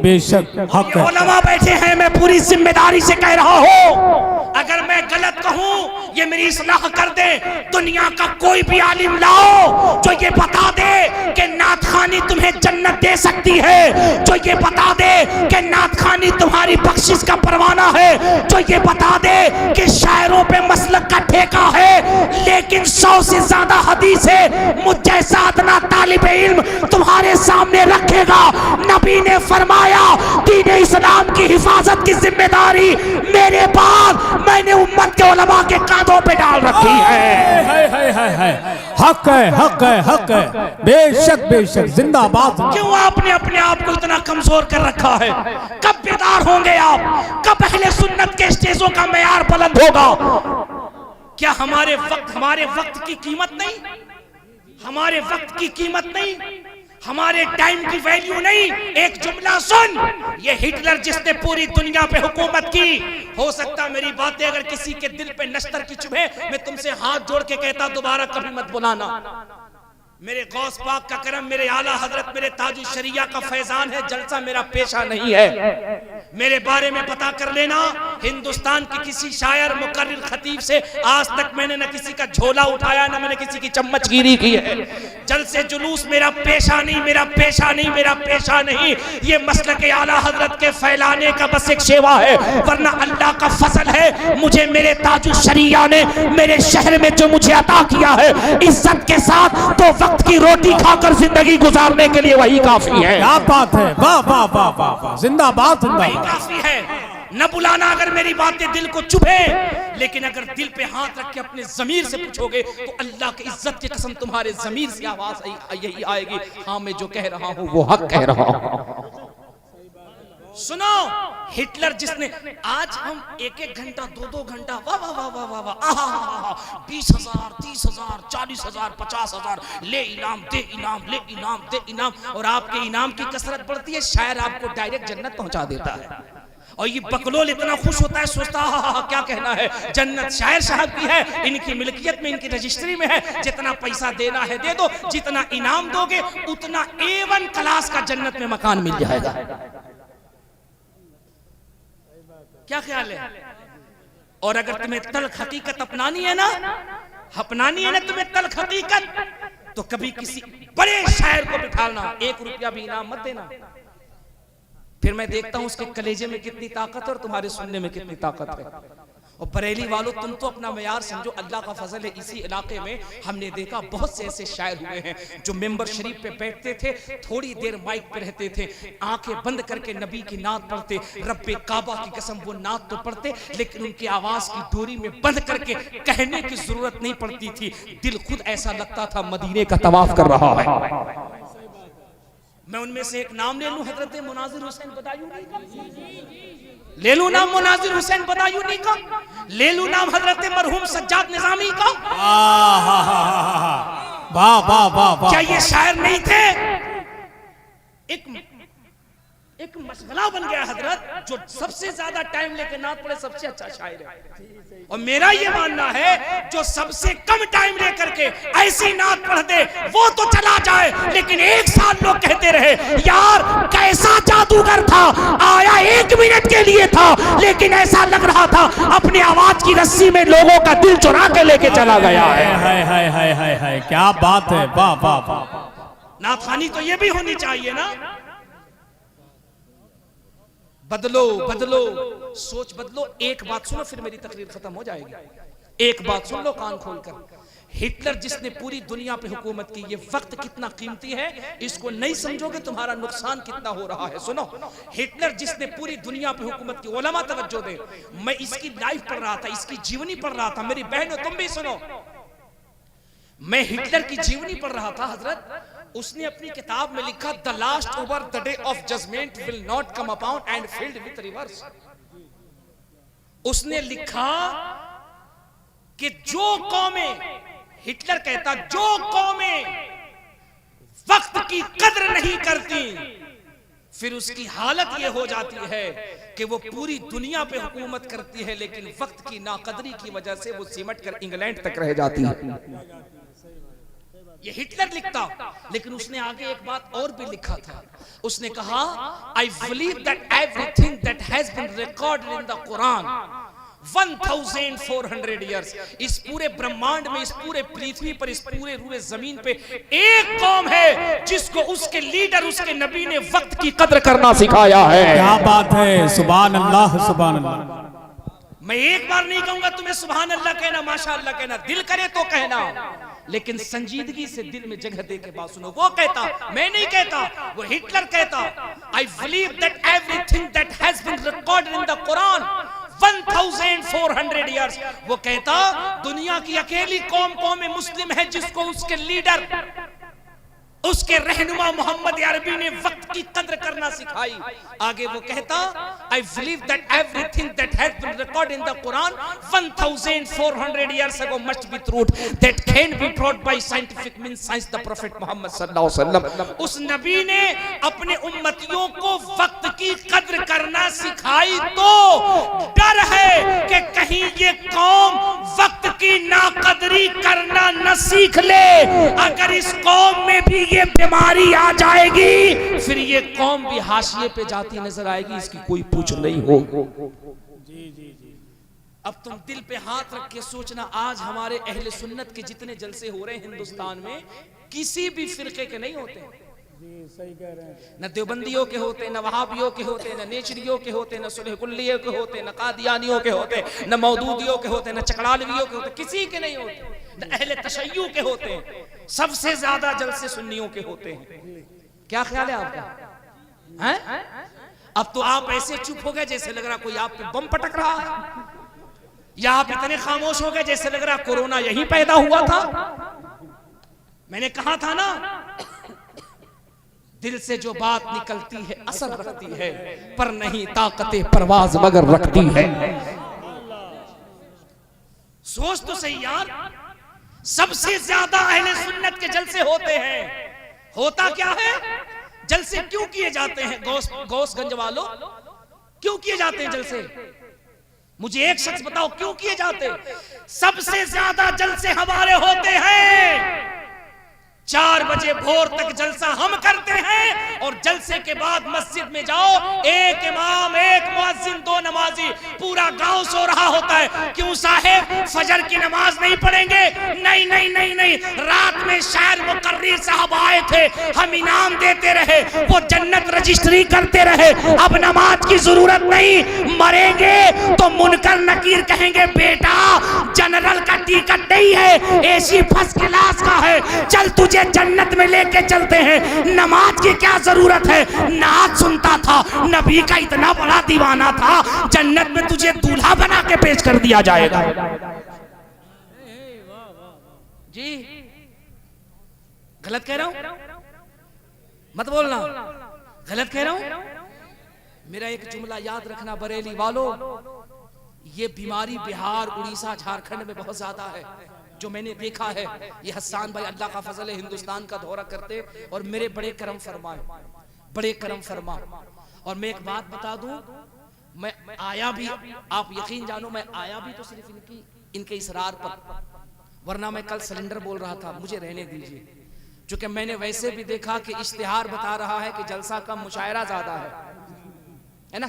बेशक हक है। उलमा बैठे हैं, मैं पूरी जिम्मेदारी से कह रहा हूं, अगर मैं गलत कहूं ये मेरी इस्लाह कर दे। दुनिया का कोई भी आलिम लाओ जो ये बता दे कि नात खानी तुम्हें जन्नत दे सकती है, जो ये बता दे कि नात खानी तुम्हारी बख्शिश का परवाना है, जो ये बता दे कि शायरों पे मसलक का ठेका है, लेकिन 100 से ज्यादा हदीस है मुझ जैसा अदना तालिब इल्म तुम्हारे सामने रखेगा। नबी ने फरमाया, दीन इस्लाम की हिफाजत की जिम्मेदारी मेरे बाद मैंने उम्मत के उलमा के कांधों पे डाल रखी है। हक है, हक है, हक है। बेशक बेशक, जिंदाबाद। क्यों आपने अपने आप को इतना कमजोर कर रखा है? कब बेदार होंगे आप? कब अहले सुन्नत के स्टेजों का मेयार बुलंद होगा? क्या हमारे वक्त की कीमत नहीं? हमारे वक्त की कीमत नहीं? हमारे टाइम की वैल्यू नहीं? एक जुमला सुन, ये हिटलर जिसने पूरी दुनिया पे हुकूमत की, हो सकता मेरी बातें अगर किसी के दिल पे नश्तर की चुभे, मैं तुमसे हाथ जोड़ के कहता दोबारा कभी मत बुलाना। मेरे गौस पाक का करम, मेरे आला हजरत, मेरे ताजुल शरिया का फैजान है, जलसा मेरा पेशा नहीं है। मेरे बारे में पता कर लेना, हिंदुस्तान के किसी शायर मुकर्रिर खतीब से आज तक मैंने न किसी का झोला उठाया, न मैंने किसी की चम्मचगिरी की है। जलसे जुलूस मेरा पेशा नहीं, मेरा पेशा नहीं, मेरा पेशा नहीं। ये मसलक के आला हजरत के फैलाने का बस एक सेवा है, वरना अल्लाह का फजल है, मुझे मेरे ताजुल शरिया ने मेरे शहर में जो मुझे अता किया है इज्जत के साथ, तो वक्त की रोटी खाकर जिंदगी गुजारने के लिए वही काफी है। क्या बात है, वाह वाह वाह वाह, जिंदाबाद जिंदाबाद। काफी है। न बुलाना अगर मेरी बातें दिल को चुभे, लेकिन अगर दिल पे हाथ रख के अपने जमीर से पूछोगे तो अल्लाह की इज्जत की कसम तुम्हारे जमीर से आवाज यही आएगी, हाँ मैं जो कह रहा हूँ वो हक कह रहा हूँ। सुनो, हिटलर जिसने, आज हम 1-1 घंटा 2-2 घंटा वाह वाह वाह वाह वाह वाह 20,000 30,000 40,000 50,000 ले इनाम दे इनाम, ले इनाम दे इनाम, और आपके इनाम की कसरत बढ़ती है, शायर आपको डायरेक्ट जन्नत पहुंचा देता है। और ये बकलोल इतना खुश होता है, सोचता है क्या कहना है, जन्नत शायर साहब की है, इनकी मिल्कियत में, इनकी रजिस्ट्री में है, जितना पैसा देना है दे दो, जितना इनाम दोगे उतना A1 क्लास का जन्नत में मकान मिल जाएगा। क्या ख्याल है? और अगर तुम्हें तल्ख हकीकत अपनानी है ना तुम्हें तल्ख हकीकत, तो कभी किसी बड़े शायर को बिठाना, 1 रुपया भी इनाम मत देना, फिर मैं देखता हूं उसके कलेजे में कितनी ताकत है और तुम्हारे सुनने में कितनी ताकत है। और बरेली वालों, तुम तो अपना मयार समझो, अल्लाह का फजल है, इसी इलाके में हमने देखा बहुत से ऐसे शायर हुए हैं जो मेंबर शरीफ पे बैठते थे, थोड़ी देर माइक पे रहते थे, आंखें बंद करके नबी की नात पढ़ते, रब्बे काबा की कसम वो नात तो पढ़ते, लेकिन उनकी आवाज की डोरी में बंद करके कहने की जरूरत नहीं पड़ती थी, दिल खुद ऐसा लगता था मदीने का तवाफ कर रहा है। मैं उनमें से एक नाम ले लूं, हजरत मुनाजिर हुसैन बदायूं, ले लूं नाम मुनाजिर हुसैन बदायूनी का, ले लूं नाम हजरत मरहूम सज्जाद निजामी का। वाह वाह वाह वाह। क्या ये शायर नहीं थे? एक मशगला बन गया हजरत, जो सबसे ज्यादा टाइम लेके नात पढ़े सबसे अच्छा शायर है। और मेरा ये मानना है जो सबसे कम टाइम लेकर के ऐसी नात पढ़ दे वो तो चला जाए, लेकिन 1 साल लोग कहते रहे यार कैसा जादूगर था, आया 1 मिनट के लिए था लेकिन ऐसा लग रहा था अपनी आवाज की रस्सी में लोगों का दिल चुरा के लेके चला गया है। हाय हाय हाय हाय हाय, क्या बात है, वाह वाह वाह। नात खानी तो ये भी होनी चाहिए ना। बदलो बदलो, सोच बदलो। एक बात सुनो फिर मेरी तकरीर खत्म हो जाएगी। एक बात सुन लो कान खोलकर। हिटलर जिसने पूरी दुनिया पे हुकूमत की, ये वक्त कितना कीमती है इसको नहीं समझोगे तुम्हारा नुकसान कितना हो रहा है। सुनो, हिटलर जिसने पूरी दुनिया पे हुकूमत की, उलमा तवज्जो दे, मैं इसकी लाइफ पढ़ रहा था, इसकी जीवनी पढ़ रहा था। मेरी बहनों तुम भी सुनो, मैं हिटलर की जीवनी पढ़ रहा था हजरत। उसने अपनी किताब में लिखा the last over the day of judgement will not come upon and filled with rivers. उसने लिखा कि जो कौमें, हिटलर कहता जो कौमें वक्त की कद्र नहीं करती, फिर उसकी हालत यह हो जाती है कि वो पूरी दुनिया पे हुकूमत करती है लेकिन वक्त की नाकदरी की वजह से वो सिमट कर इंग्लैंड तक रह जाती है। ये हिटलर लिखता, लेकिन उसने आगे एक बात और भी लिखा था। उसने कहा I believe that everything that has been recorded in the Quran 1400 years, इस पूरे ब्रह्मांड में, इस पूरे पृथ्वी पर, इस पूरे जमीन पे एक कौम है जिसको उसके लीडर, उसके नबी ने वक्त की कद्र करना सिखाया है। क्या बात है, सुभान अल्लाह सुभान अल्लाह। मैं एक बार नहीं कहूंगा तुम्हें सुभान अल्लाह कहना, माशा अल्लाह कहना, दिल करे तो कहना, लेकिन संजीदगी से दिल में जगह दे के बात सुनो। वो कहता, मैं नहीं कहता, वो हिटलर कहता I believe that everything that has been recorded in the Quran 1400 years. वो कहता दुनिया की अकेली कौम मुस्लिम है जिसको उसके लीडर, उसके रहनुमा मोहम्मद अरबी ने वक्त की कद्र करना सिखाई। आगे वो कहता I believe that everything that has been recorded in the Quran 1400 years ago must be truth that can be brought by scientific means science the prophet Muhammad सल्लल्लाहु अलैहि वसल्लम। उस नबी ने अपने उम्मतियों को वक्त की कद्र करना सिखाई, तो डर है कि कहीं ये कौम वक्त की नाकदरी करना न सीख ले। अगर इस कौम में भी ये बीमारी आ जाएगी फिर ये कौम भी हाशिए पे जाती नजर आएगी, इसकी कोई पूछ नहीं हो। अब तुम दिल पे हाथ रख के सोचना, आज हमारे अहले सुन्नत के जितने जलसे हो रहे हैं हिंदुस्तान में, किसी भी फिरके के नहीं होते। सही कह रहे हैं। न देवबंदियों के होते, न वहाबियों के होते, न नेचरियों के होते, न सुलह कुल्लियों के होते, न कादियानियों के होते, न मौदूदियों के होते, न चकड़ालवियों के होते, किसी के नहीं होते। न अहले तशय्युअ के होते हैं, सबसे ज्यादा जलसे सुन्नियों के होते हैं। क्या ख्याल है आपका? हैं? अब तो आप ऐसे चुप हो गए जैसे लग रहा कोई आप पे बम पटक रहा है, या आप इतने खामोश हो गए जैसे लग रहा कोरोना यहीं पैदा हुआ था। मैंने कहा था ना, दिल से जो बात निकलती है असर रखती है, पर नहीं ताकते परवाज मगर रखती है। सोच तो सही यार, सबसे ज्यादा अहले सुन्नत के जलसे होते हैं। होता क्या है? जलसे क्यों किए जाते हैं? गौसगंज वालों, क्यों किए जाते हैं जलसे? मुझे एक शख्स बताओ क्यों किए जाते? सबसे ज्यादा जलसे हमारे होते हैं 4 बजे भोर तक जलसा हम करते हैं, और जलसे के बाद मस्जिद में जाओ, एक इमाम, एक मुअज्जिन, 2 नमाजी, पूरा गांव सो रहा होता है। क्यों साहेब, फजर की नमाज नहीं पढ़ेंगे? नहीं नहीं नहीं नहीं, रात में शायर मुकर्रिर साहब आए थे, हम इनाम देते रहे, वो जन्नत रजिस्ट्री करते रहे, अब नमाज की जरूरत नहीं। मरेंगे तो मुनकर नकीर कहेंगे बेटा जनरल का टिकट नहीं है, एसी फर्स्ट क्लास का है, चल तुझे जन्नत में लेके चलते हैं। नमाज की क्या जरूरत है? नात सुनता था, नबी का इतना बड़ा दीवाना था, जन्नत में तुझे दूल्हा बना के पेश कर दिया जाएगा। जी गलत कह रहा हूं? मत बोलना, गलत कह रहा हूं। मेरा एक जुमला याद रखना बरेली वालों, ये बीमारी बिहार, उड़ीसा, झारखंड में बहुत ज्यादा है जो मैंने देखा है। ये हसन भाई अल्लाह का फजल है, हिंदुस्तान का दौरा करते और मेरे बड़े करम फरमाए, बड़े करम फरमा। और मैं एक बात बता दूं, मैं आया भी, आप यकीन जानो, मैं आया भी तो सिर्फ इनके इसरार पर, वरना मैं कल सिलेंडर बोल रहा था, मुझे रहने दीजिए। क्योंकि मैंने वैसे भी देखा कि इश्तिहार बता रहा है कि जलसा का मुशायरा ज्यादा है ना,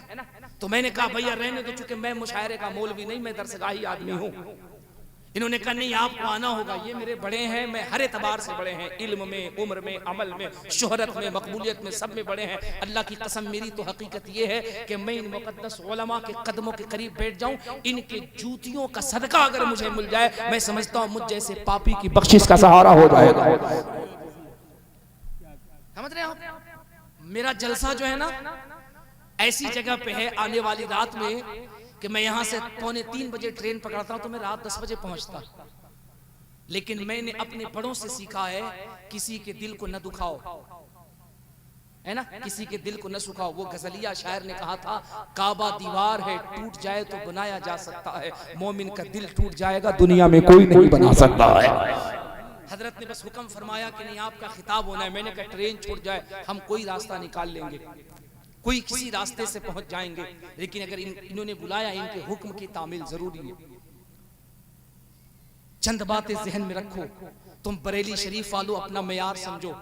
तो मैंने कहा भैया रहने दो, चूंकि मैं मुशायरे का मौलवी नहीं, मैं दरसगाही आदमी हूँ। इन्होंने कहा नहीं आपको आना होगा, ये मेरे बड़े हैं, मैं हर एतबार से बड़े हैं, इल्म में, उम्र में, अमल में, शोहरत में, मकबूलियत में, सब में बड़े हैं। अल्लाह की कसम, मेरी तो हकीकत ये है कि मैं इन मुकद्दस उलमा के कदमों के करीब बैठ जाऊं, इनके जूतियों का सदका अगर मुझे मिल जाए, मैं समझता हूं मुझ जैसे पापी की बख्शिश का सहारा हो जाएगा। समझ रहे हैं आप? मेरा जलसा जो है ना ऐसी जगह पे है, आने वाली रात में कि मैं यहां से 2:45 बजे ट्रेन पकड़ता हूं तो मैं रात 10 बजे पहुंचता। लेकिन मैंने अपने बड़ों से सीखा है, किसी के दिल को न दुखाओ, है ना, किसी के दिल को न सुखाओ। वो गजलिया शायर ने कहा था, काबा दीवार है, टूट जाए तो बनाया जा सकता है, मोमिन का दिल टूट जाएगा, दुनिया में कोई नहीं बना सकता है। हजरत ने बस हुक्म फरमाया कि नहीं आपका खिताब होना है। मैंने कहा ट्रेन छूट जाए, हम कोई रास्ता निकाल लेंगे, कोई किसी रास्ते से पहुंच जाएंगे, लेकिन अगर इन्होंने बुलाया, इनके हुक्म की तामील जरूरी है। चंद बातें जहन में रखो, तुम बरेली शरीफ वालों अपना मयार समझो,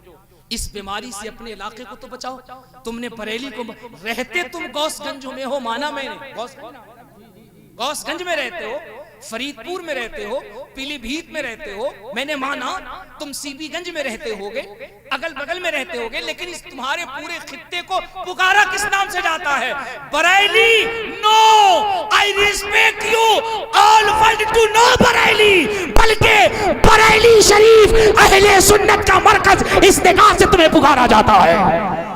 इस बीमारी से अपने इलाके को तो बचाओ। तुमने बरेली को रहते, तुम गौसगंज में हो, माना मैंने, गौसगंज में रहते हो, फरीदपुर में रहते हो, पीलीभीत में रहते हो, मैंने माना तुम सीबीगंज में रहते होगे, अगल बगल में रहते होगे, लेकिन इस तुम्हारे पूरे खित्ते को पुकारा किस नाम से जाता है? Bareilly. No, I respect you all world to know Bareilly, बल्कि बरेली शरीफ अहले सुन्नत का मरकज, इस निगाह से तुम्हें पुकारा जाता है।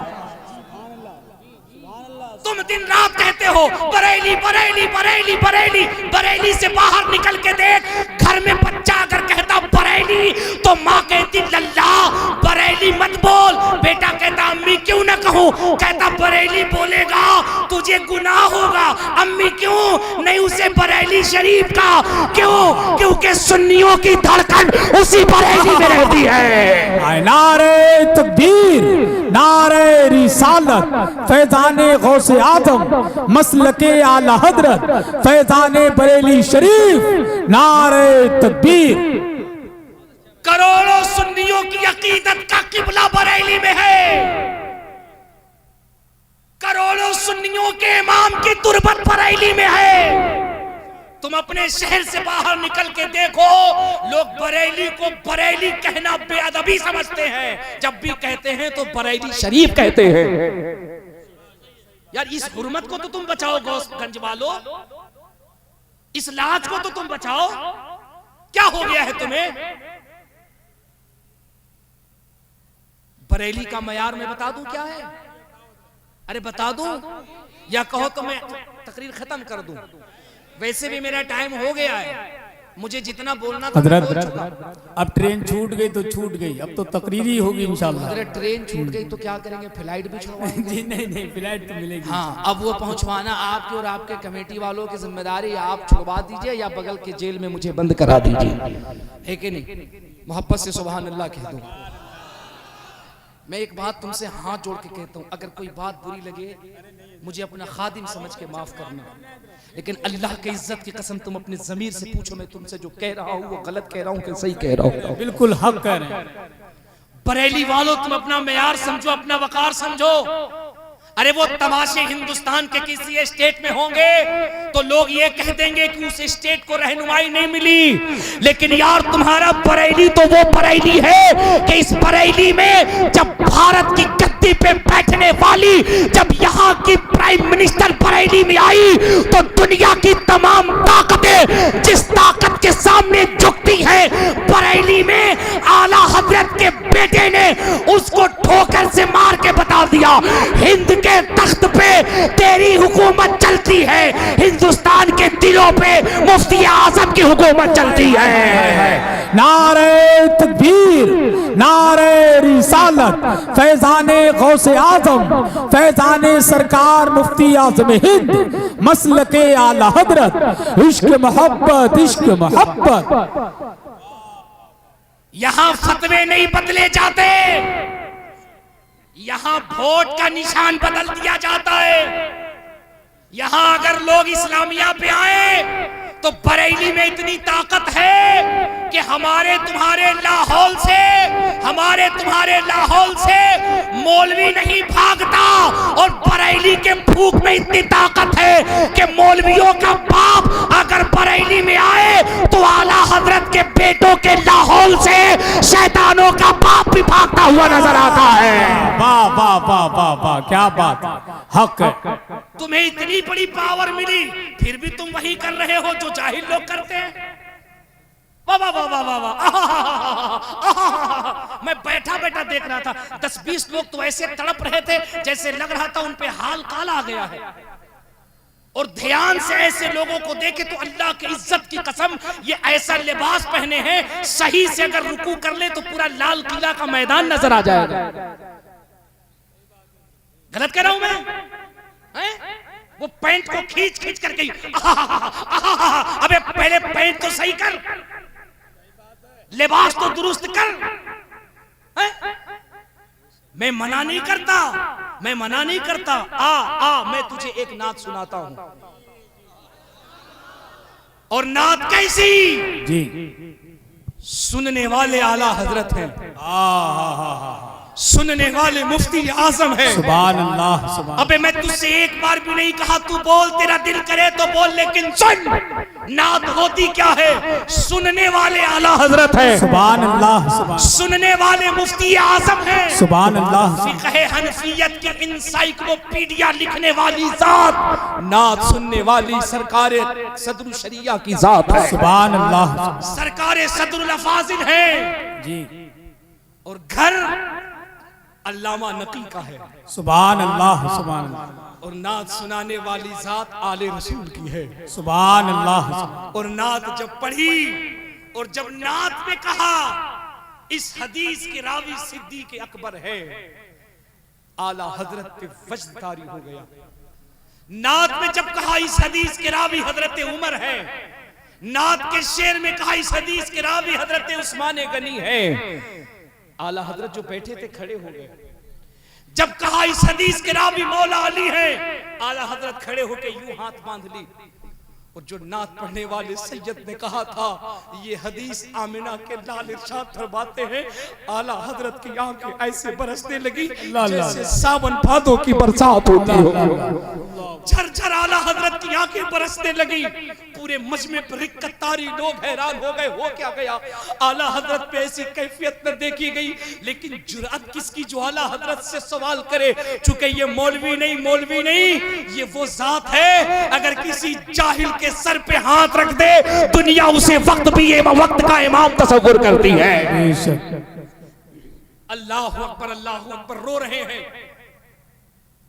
तुम दिन रात कहते हो बरेली बरेली बरेली बरेली, बरेली से बाहर निकल के देख, घर में बच्चा अगर कहता बरेली तो माँ कहती लल्ला बरेली मत बोल, बेटा कहता अम्मी क्यों ना कहूँ, कहता बरेली बोलेगा तुझे गुनाह होगा, अम्मी क्यों नहीं, उसे बरेली शरीफ का, क्यों? क्योंकि सुन्नियों की धड़कन उसी बरेली में रहती है। नारे तकबीर, नारे रिसालत, फैजाने गौसे आजम, मसलके आला हजरत, फैजाने बरेली शरीफ, नारे तकबीर। करोड़ों सुन्नियों की अकीदत का किबला बरेली में है, करोड़ों सुन्नियों के इमाम की तुरबत बरेली में है। तुम अपने शहर से बाहर निकल के देखो, लोग बरेली को बरेली कहना बेअदबी समझते हैं, जब भी कहते हैं तो बरेली शरीफ कहते हैं। यार इस हुर्मत को तो तुम बचाओ गौसगंज वालों, इस लाज को तो तुम बचाओ, क्या हो गया है तुम्हें? बरेली का मयार मैं बता दूं क्या है? अरे बता दूं या कहो तो मैं तकरीर खत्म कर दूं? वैसे भी मेरा टाइम हो गया है, मुझे जितना बोलना था हजरत, अब ट्रेन छूट गई तो छूट गई, अब तो तकरीरी होगी इंशाल्लाह। अरे ट्रेन छूट गई तो क्या करेंगे, फ्लाइट भी छुड़वाएंगे? जी नहीं, फ्लाइट तो मिलेगी। हाँ, अब वो पहुंचवाना आपके और आपके कमेटी वालों की जिम्मेदारी, आप छुड़वा दीजिए या बगल के जेल में मुझे बंद करा दीजिए, है कि नहीं? मोहब्बत से सुभान अल्लाह कह दो। मैं एक बात तुमसे हाथ जोड़ के कहता हूँ, अगर कोई बात बुरी लगे मुझे अपना खादिम समझ के माफ करना, लेकिन अल्लाह की इज्जत की कसम तुम अपने ज़मीर से पूछो, मैं तुमसे जो कह रहा हूँ वो गलत कह रहा हूँ कि सही कह रहा हूँ? बिल्कुल हक कह रहे हैं। बरेली वालों तुम अपना मेयार समझो, अपना वकार समझो। अरे वो तमाशे हिंदुस्तान के किसी स्टेट में होंगे तो लोग ये कह देंगे कि उस स्टेट को रहनुमाई नहीं मिली, लेकिन यार तुम्हारा बरेली तो वो बरेली है कि इस बरेली में जब भारत की गद्दी पे बैठने वाली, जब यहाँ की प्राइम मिनिस्टर बरेली में आई तो दुनिया की तमाम ताकतें जिस ताकत के सामने झुकती है, बरेली में आला हजरत के बेटे ने उसको ठोकर से मार के बता दिया, हिंद के तख्त पे तेरी हुकूमत चलती है, हिंदुस्तान के दिलों पे मुफ्ती आजम की हुकूमत चलती है। नारे तकबीर, नारे रिसालत, फैजाने गौसे आजम, फैजाने सरकार मुफ्ती आजम हिंद, मसलके आला हजरत, इश्क मोहब्बत, इश्क मोहब्बत। यहां फतवे नहीं बदले जाते, यहां वोट का निशान बदल दिया जाता है। यहां अगर लोग इस्लामिया पे आए तो बरेली में इतनी ताकत है कि हमारे तुम्हारे लाहौल से मौलवी नहीं भागता, और बरेली के भूख में इतनी ताकत है कि मौलवियों का बाप अगर बरेली में आए तो आला हजरत के बेटों के लाहौल से शैतानों का बाप भी भागता हुआ नजर आता है। वाह वाह वाह वाह वाह, क्या बात, हक है। तुम्हें इतनी बड़ी पावर मिली, फिर भी तुम वही कर रहे हो जो जाहिल लोग करते हैं। वाह वाह वाह वाह वाह, मैं बैठा बैठा देख रहा था, 10-20 लोग तो ऐसे तड़प रहे थे जैसे लग रहा था उन पे हाल काला आ गया है। और ध्यान से ऐसे लोगों को देखे तो अल्लाह की इज्जत की कसम, ये ऐसा लिबास पहने हैं, सही से अगर रुकू कर ले तो पूरा लाल किला का मैदान नजर आ जाएगा। गलत कह रहा हूं मैं? वो पैंट को खींच खींच करके, अबे पहले पैंट तो सही कर, लिबास तो दुरुस्त कर। मैं मना नहीं करता, आ मैं तुझे एक नात सुनाता हूं। और नात कैसी जी? सुनने वाले आला हजरत हैं, सुनने वाले मुफ्ती आजम है। सुभान अल्लाह, सुभान। अबे मैं तुझसे एक बार भी नहीं कहा तू बोल, तेरा दिल करे तो बोल, लेकिन सुन, नात होती क्या है? सुनने वाले आला हजरत है, सुभान अल्लाह, सुभान। सुनने वाले मुफ्ती आजम है, सुभान अल्लाह। फिक़्ह हनफियत की इंसाइक्लोपीडिया लिखने वाली जात, नात सुनने वाली सरकार सदरुल शरिया की जात है। सुभान अल्लाह, सरकार सदरुल अफाजिल है जी। और घर अल्लामा नकी का है। सुभान अल्लाह, सुभान अल्लाह। और नात सुनाने वाली जात आले रसूल की है। सुभान अल्लाह। और नात जब पढ़ी और जब नात में कहा इस हदीस के रावी सिद्दीक़ अकबर है, आला हजरत पे वजद तारी हो गया। नात में जब कहा इस हदीस के रावी हजरत उमर है, नात के शेर में कहा इस हदीस के रावी हजरत उस्मान गनी है, आला हजरत जो बैठे थे खड़े हो गए। जब कहा इस हदीस के रावी मौला अली है, आला हजरत खड़े होकर यूं हाथ बांध ली। और जो नात पढ़ने वाले सैयद ने कहा था ये हदीस आमिना के लाल इरशाद फरमाते हैं, आला हजरत की आंखें ऐसे बरसने लगी जैसे सावन भादों की बरसात होती हो। झरझर आला हजरत की आंखें बरसने लगी। पूरे मजमे पर रिक्कत तारी, लोग हैरान हो गए, हो क्या गया? आला हजरत पे ऐसी कैफियत न देखी गई। लेकिन जुर्अत किसकी जो आला हजरत से सवाल करे? चूंकि ये मौलवी नहीं, ये वो जात है, अगर किसी जाहिल के सर पे हाथ रख दे दुनिया उसे वक्त का इमाम तस्वुर करती है। अल्लाह अकबर रो रहे हैं।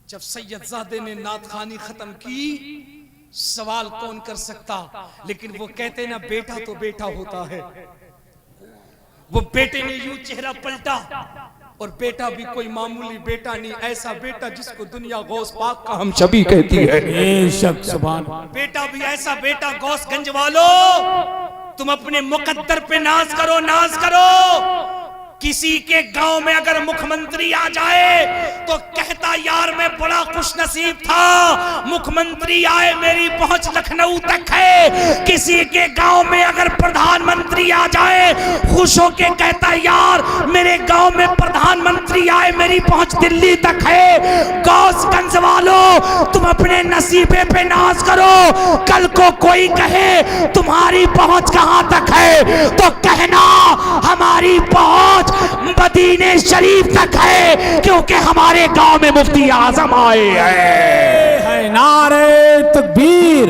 जब सैयदजादे ने नात खानी खत्म की, सवाल कौन कर सकता, लेकिन वो कहते ना बेटा तो बेटा होता है। वो बेटे ने यूं चेहरा पलटा, और बेटा भी कोई मामूली बेटा नहीं, ऐसा बेटा जिसको दुनिया गौस पाक का हम शबी कहती है। बेशक, सुभान। बेटा भी ऐसा बेटा, गौसगंज वालों तुम अपने मुकद्दर पे नाज करो। किसी के गांव में अगर मुख्यमंत्री आ जाए तो कहता यार मैं बड़ा खुशनसीब था, मुख्यमंत्री आए मेरी पहुंच लखनऊ तक है। किसी के गांव में अगर प्रधानमंत्री आ जाए खुश होके कहता यार मेरे गांव में प्रधानमंत्री आए मेरी पहुंच दिल्ली तक है। गौसगंज वालों तुम अपने नसीबे पे नाज करो। कल को कोई कहे तुम्हारी पहुंच कहां तक है तो कहना हमारी पहुंच मदीने शरीफ तक है, क्योंकि हमारे गांव में मुफ्ती आजम आए हैं। नारे तकबीर,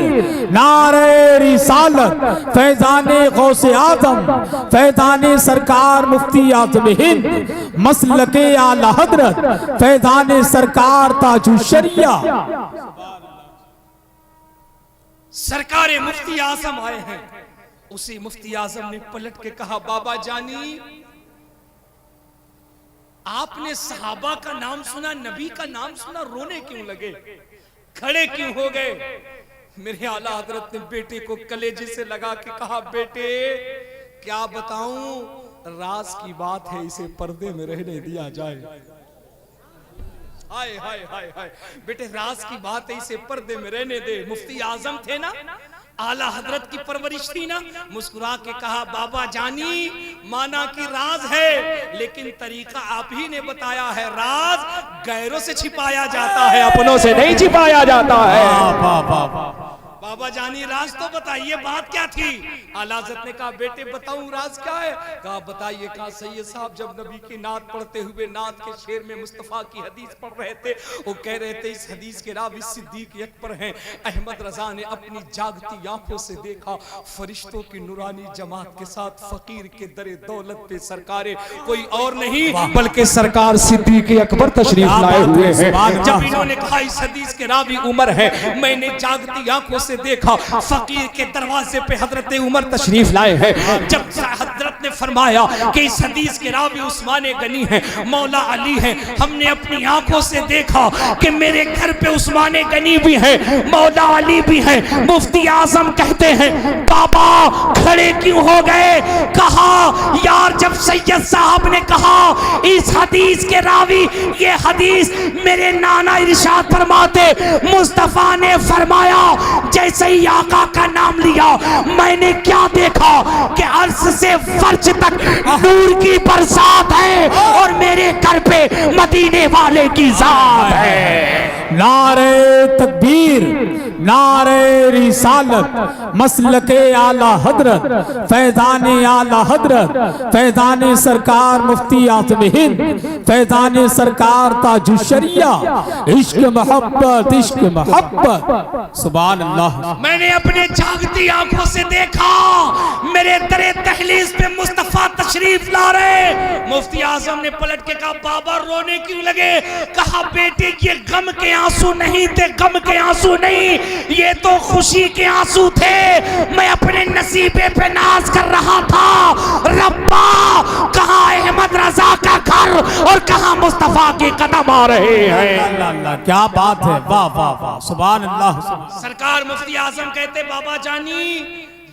नारे रिसालत, फैजाने गौसे आजम, फैजाने सरकार मुफ्ती आज़म हिंद, मसलके आला हजरत, फैजाने सरकार ताजु शरिया। सरकारे मुफ्ती आजम आए हैं। उसी मुफ्ती आजम ने पलट के कहा, बाबा जानी, आपने सहाबा का नाम सुना, नबी का नाम सुना, रोने क्यों लगे, खड़े क्यों हो गए? मेरे आला हजरत ने बेटे को कलेजे से लगा के कहा, बेटे क्या बताऊं, राज की बात है, इसे पर्दे में रहने दिया जाए। हाय हाय हाय हाय, बेटे राज की बात है, इसे पर्दे में रहने दे। मुफ्ती आजम थे ना, आला हजरत की परवरिश थी ना। मुस्कुरा के कहा, बाबा जानी, माना कि राज है, लेकिन तरीका आप ही ने बताया है, राज गैरों से छिपाया जाता है, अपनों से नहीं छिपाया जाता है। बाबा जानी राज तो बताइए, बात क्या थी? आला हज़रत ने कहा, बेटे बताऊं राज क्या है? कहा बताइए। कहा सैयद साहब जब नबी की नात पढ़ते हुए नात के शेर में मुस्तफ़ा की हदीस पढ़ रहे थे, वो कह रहे थे इस हदीस के रावी सिद्दीक अकबर हैं। अहमद रजा ने अपनी जागती आंखों से देखा फरिश्तों की नूरानी जमात के साथ फकीर के दरे दौलत पे सरकारे कोई और नहीं बल्कि सरकार सिद्दीक अकबर तशरीफ लाए हुए हैं। जब इन्होंने कहा इस हदीस के रावी उमर है, मैंने जागती आंखों से देखा फकीर के दरवाजे पे हजरत उमर तशरीफ लाए हैं। जब हजरत ने फरमाया कि इस हदीस के रावी उस्मान गनी है, मौला अली है, हमने अपनी आंखों से देखा कि मेरे घर पे उस्मान गनी भी है, मौला अली भी है। मुफ्ती आजम कहते हैं, बाबा खड़े क्यों हो गए? कहा यार, जब सैयद साहब ने कहा इस हदीस के रावी, ये हदीस मेरे नाना इरशाद फरमाते, मुस्तफा ने फरमाया जैसे ही आका का नाम लिया, मैंने क्या देखा कि अर्श से फर्श तक नूर की बरसात है और मेरे घर पे मदीने वाले की जात है। नारे तकबीर, नारे रिसालत, मसलके आला हजरत, फैजाने आला हजरत, फैजाने सरकार मुफ्ती आज़म हिंद, फैजाने सरकार ताजु शरिया। इश्क मोहब्बत, इश्क मोहब्बत, सुभान अल्लाह। मैंने अपने जागती आंखों से देखा, मेरे दरे तहलीस पे मुस्तफा तशरीफ ला रहे। मुफ्ती आजम ने पलट के कहा, बाबा रोने क्यों लगे? कहा बेटे ये गम के आंसू नहीं थे, गम के आंसू नहीं, ये तो खुशी के आंसू थे। मैं अपने नसीबे पे नाज कर रहा था, रब्बा कहां अहमद रजा का घर और कहां मुस्तफा के कदम आ रहे हैं। अल्लाह अल्लाह, क्या बात है, वाह वाह वाह, सुभान अल्लाह। सरकार मुफ्ती आजम कहते, बाबा जानी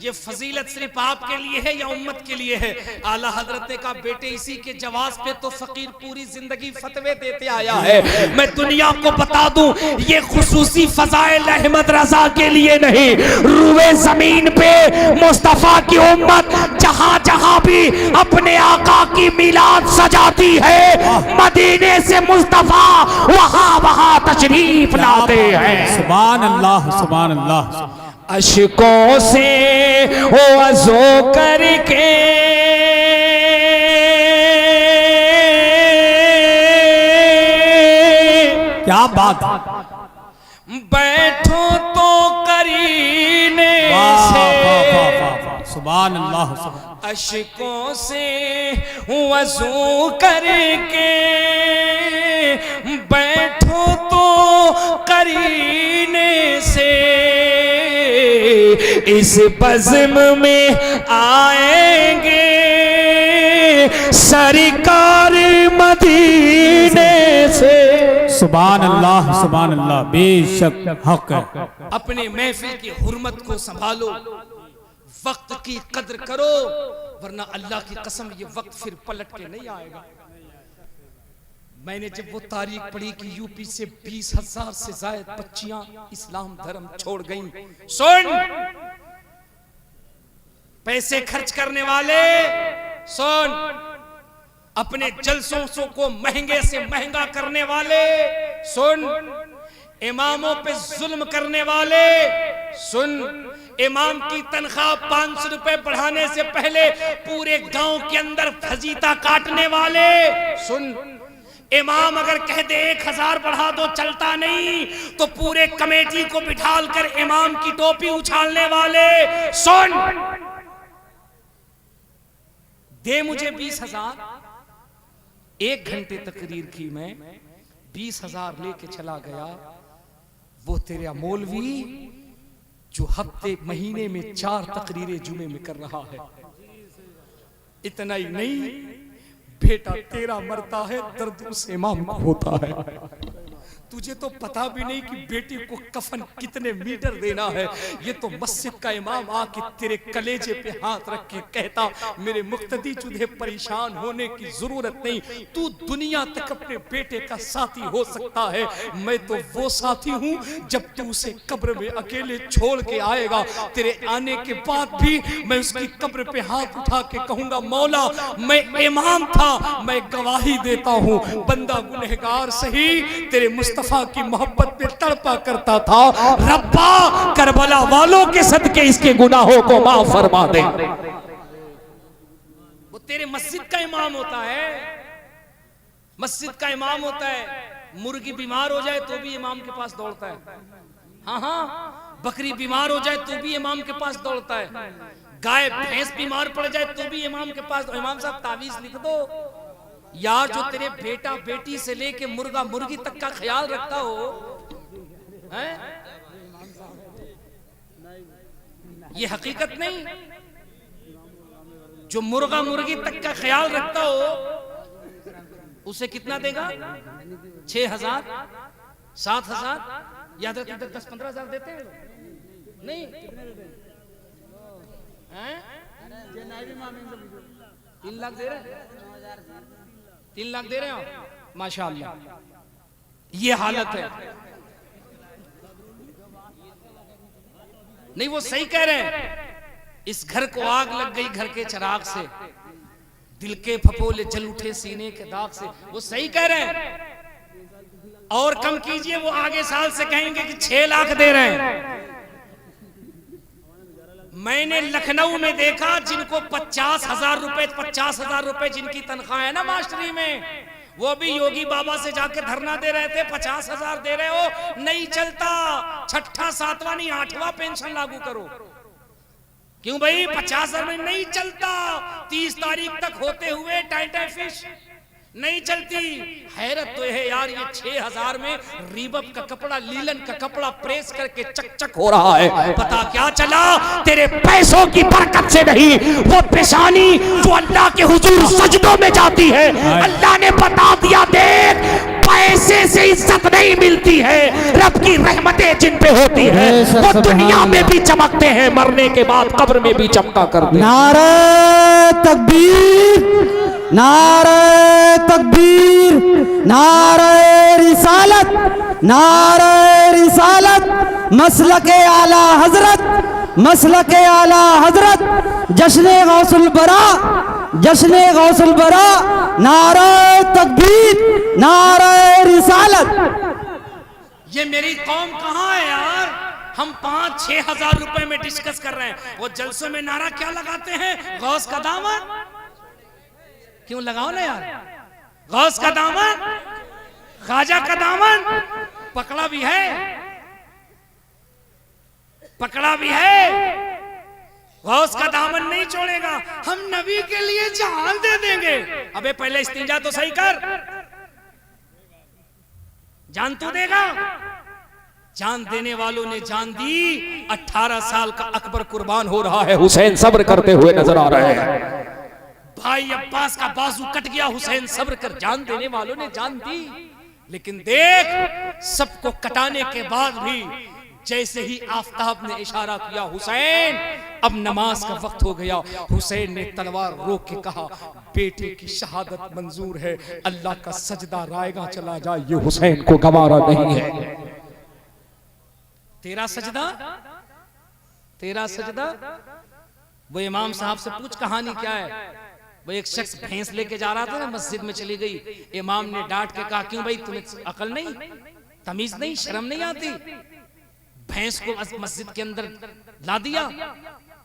ये फजीलत सिर्फ आपके लिए है या उम्मत के लिए है? आला हजरत ने कहा, बेटे इसी के जवाब पे तो फकीर पूरी जिंदगी फतवे देते आया है। मैं दुनिया को बता दूं, ये खुसूसी फजाइल अहमद रजा के लिए नहीं, रूए जमीन पे मुस्तफा की उम्मत जहां जहां भी अपने आका की मिलाद सजाती है, मदीने से मुस्तफा वहां वहां तशरीफ लाते हैं। सुभान अल्लाह, सुभान अल्लाह। अशकों से वज़ू करके क्या बात, बैठो तो करीने से, सुभान अल्लाह। अशकों से वज़ू करके बैठो तो करीने से, इस बज़्म में आएंगे सरकार मदीने से। सुभान अल्लाह, सुभान अल्लाह, बेशक हक है। अपने महफिल की हुर्मत को संभालो, वक्त की कद्र करो, वरना अल्लाह की कसम ये वक्त फिर पलट के नहीं आएगा। मैंने जब वो तारीख पढ़ी कि यूपी से 20,000 से ज्यादा बच्चियां इस्लाम धर्म छोड़ गईं। सुन, पैसे खर्च करने वाले सुन, अपने जलसों को महंगे से महंगा करने वाले सुन, इमामों पे जुल्म करने वाले सुन, इमाम की तनख्वाह 500 रुपए बढ़ाने से पहले पूरे गांव के अंदर फजीता काटने वाले सुन, इमाम अगर कह दे 1000 बढ़ा दो चलता नहीं, तो पूरे कमेटी को बिठाल कर इमाम की टोपी उछालने वाले सुन, दे मुझे 20,000। 1 घंटे तकरीर की मैं, 20,000 लेके चला गया। वो तेरा मौलवी जो हफ्ते महीने में 4 तकरीरें जुमे में कर रहा है, इतना ही नहीं, बेटा तेरा मरता है दर्द उस इमाम को होता है। तुझे तो पता भी नहीं कि बेटी को कफन कितने मीटर देना है। ये तो मस्जिद का इमाम आके तेरे कलेजे पे हाथ रख के कहता, मेरे मुक्तदी तुझे परेशान होने की जरूरत नहीं, तू दुनिया तक अपने बेटे का साथी हो सकता है। मैं तो वो साथी हूँ जब तू उसे कब्र में अकेले छोड़ के आएगा, तेरे आने के बाद भी मैं उसकी कब्र पे हाथ उठा के कहूंगा, मौला मैं इमाम था, मैं गवाही देता हूँ, बंदा गुनहगार सही तेरे मुस्तफा की मोहब्बत पे तड़पा करता था। रब्बा करबला वालों के सदके इसके गुनाहों को माफ फरमा दे। वो तेरे मस्जिद का इमाम होता है, मस्जिद का इमाम होता है। मुर्गी बीमार हो जाए तो भी इमाम के पास दौड़ता है। हाँ, बकरी बीमार हो जाए तो भी इमाम के पास दौड़ता है। गाय भैंस बीमार पड़ जाए तो भी इमाम के पास, इमाम साहब तावीज लिख दो। यार जो तेरे बेटा बेटी से लेके मुर्गा मुर्गी तक का ख्याल रखता हो, हैं? ये हकीकत नहीं। जो मुर्गा मुर्गी तक का ख्याल रखता हो उसे कितना देगा? 6,000, 7,000, याद रखते 10-15,000 देते हैं नहीं? 3 लाख दे रहे हैं, 3 लाख दे रहे हो माशाअल्लाह। ये हालत है। नहीं वो सही कह रहे हैं। इस घर को आग लग गई घर के चिराग से, दिल के फपोले जल उठे सीने के दाग से, वो सही कह रहे हैं। और कम कीजिए, वो आगे साल से कहेंगे कि 6 लाख दे रहे हैं। मैंने लखनऊ में देखा जिनको 50,000 रुपए, 50,000 रुपए जिनकी तनख्वाह है ना मास्टरी में, वो भी योगी बाबा से जाके धरना दे रहे थे। 50,000 दे रहे हो, नहीं चलता। 6ठा 7वां नहीं 8वां पेंशन लागू करो। क्यों भाई? 50,000 में नहीं चलता। 30 तारीख तक होते हुए टाइटा फिश नहीं चलती। हैरत तो है यार, ये 6,000 में रीबक का कपड़ा, लीलन का कपड़ा प्रेस करके चक हो रहा है। पता क्या चला? तेरे पैसों की बरकत से नहीं, वो पेशानी जो अल्लाह के हुजूर सजदों में जाती है, अल्लाह ने बता दिया, देख पैसे से इज्जत नहीं मिलती है, रब की रहमतें जिन पे होती है वो दुनिया में भी चमकते हैं, मरने के बाद कब्र में भी चमका करते हैं। नारे तकबीर, नारे तकबीर, नारे रिसालत, नारे रिसालत, मसलके आला हजरत, मसलके आला हजरत, जश्ने गौसुल बरा, जश्ने गौसुल बरा, नारे तकबीर, नारे रिसालत। ये मेरी कौम कहाँ है यार? हम 5-6 हजार रुपए में डिस्कस कर रहे हैं, वो जलसों में नारा क्या लगाते हैं? गौस का दामन। क्यों लगाओ ना यार, गौस का दामन, ख्वाजा का दामन पकड़ा भी है, पकड़ा भी है। गौस का दामन नहीं छोड़ेगा। हम नबी के लिए जान दे देंगे। अबे पहले इस्तिंजा तो सही कर, जान तो देगा। जान देने वालों ने जान दी। 18 साल का अकबर कुर्बान हो रहा है, हुसैन सब्र करते हुए नजर आ रहे हैं। भाई अब्बास का बाजू कट गया, हुसैन सब्र कर, जान देने वालों ने जान दी। लेकिन देख, सबको कटाने के बाद भी जैसे ही आफताब ने इशारा किया, हुसैन अब नमाज का वक्त हो गया, हुसैन ने तलवार रोक के कहा, बेटे की शहादत मंजूर है, अल्लाह का सजदा रायगा चला जाए, ये हुसैन को गवारा नहीं है। तेरा सजदा, तेरा सजदा। वो इमाम साहब से पूछ कहानी क्या है। वो एक शख्स भैंस लेके जा रहा था ना, मस्जिद में चली गई। इमाम ने डांट के कहा, क्यों भाई तुम्हें अकल नहीं, तमीज नहीं, शर्म नहीं आती? भैंस को मस्जिद के अंदर ला दिया।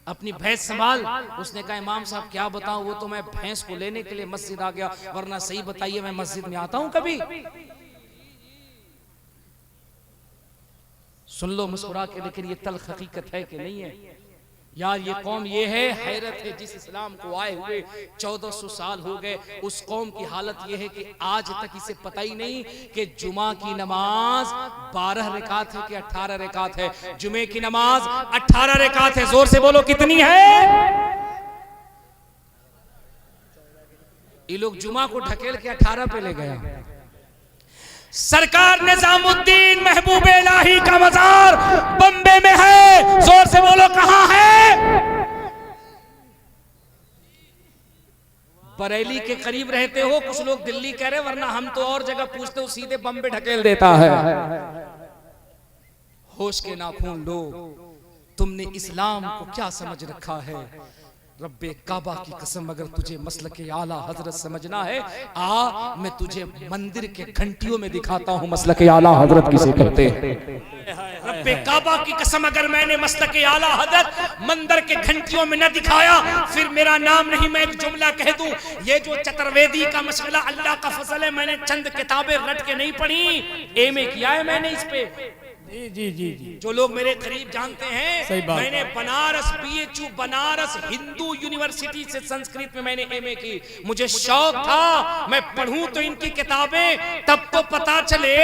अपनी भैंस संभाल। उसने कहा इमाम साहब क्या बताऊं, वो तो मैं भैंस को लेने के लिए मस्जिद आ गया, वरना सही बताइए मैं मस्जिद में आता हूं कभी? सुन लो मुस्कुरा के, लेकिन ये तल्ख हकीकत है कि नहीं है यार? ये कौम ये है, हैरत है, जिस इस्लाम को आए हुए 1400 साल हो गए, उस कौम की हालत ये है कि आज तक इसे पता ही नहीं कि जुमा की नमाज 12 रकात है कि 18 रकात है। जुमे की नमाज 18 रकात है। जोर से बोलो कितनी है? ये लोग जुमा को ढकेल के 18 पे ले गया। सरकार निजामुद्दीन महबूब इलाही का मजार बम्बे में है। जोर से बोलो कहां है? बरेली के करीब रहते हो, कुछ लोग दिल्ली कह रहे, वरना हम तो और जगह पूछते हो, सीधे बम्बे ढकेल देता है। होश के नाखून लो, तुमने इस्लाम को क्या समझ रखा है? रब्बे काबा की कसम, अगर तुझे मसलक आला हजरत समझना है, आ मैं तुझे मंदिर के घंटियों में दिखाता हूँ मसलक आला हजरत किसे कहते हैं। रब्बे काबा की कसम, अगर मैंने मसलक आला हजरत मंदिर के घंटियों में न दिखाया, फिर मेरा नाम नहीं। मैं एक जुमला कह दूं, ये जो चतुर्वेदी का मसला अल्लाह का फजल है, मैंने चंद किताबें रट के नहीं पढ़ी, एमए किया है मैंने इस पे। जी जी जी जी, जो लोग मेरे करीब जानते हैं, मैंने बनारस BHU बनारस हिंदू यूनिवर्सिटी से संस्कृत में मैंने एमए की। मुझे शौक था मैं पढ़ूं तो इनकी किताबें, तब तो पता चले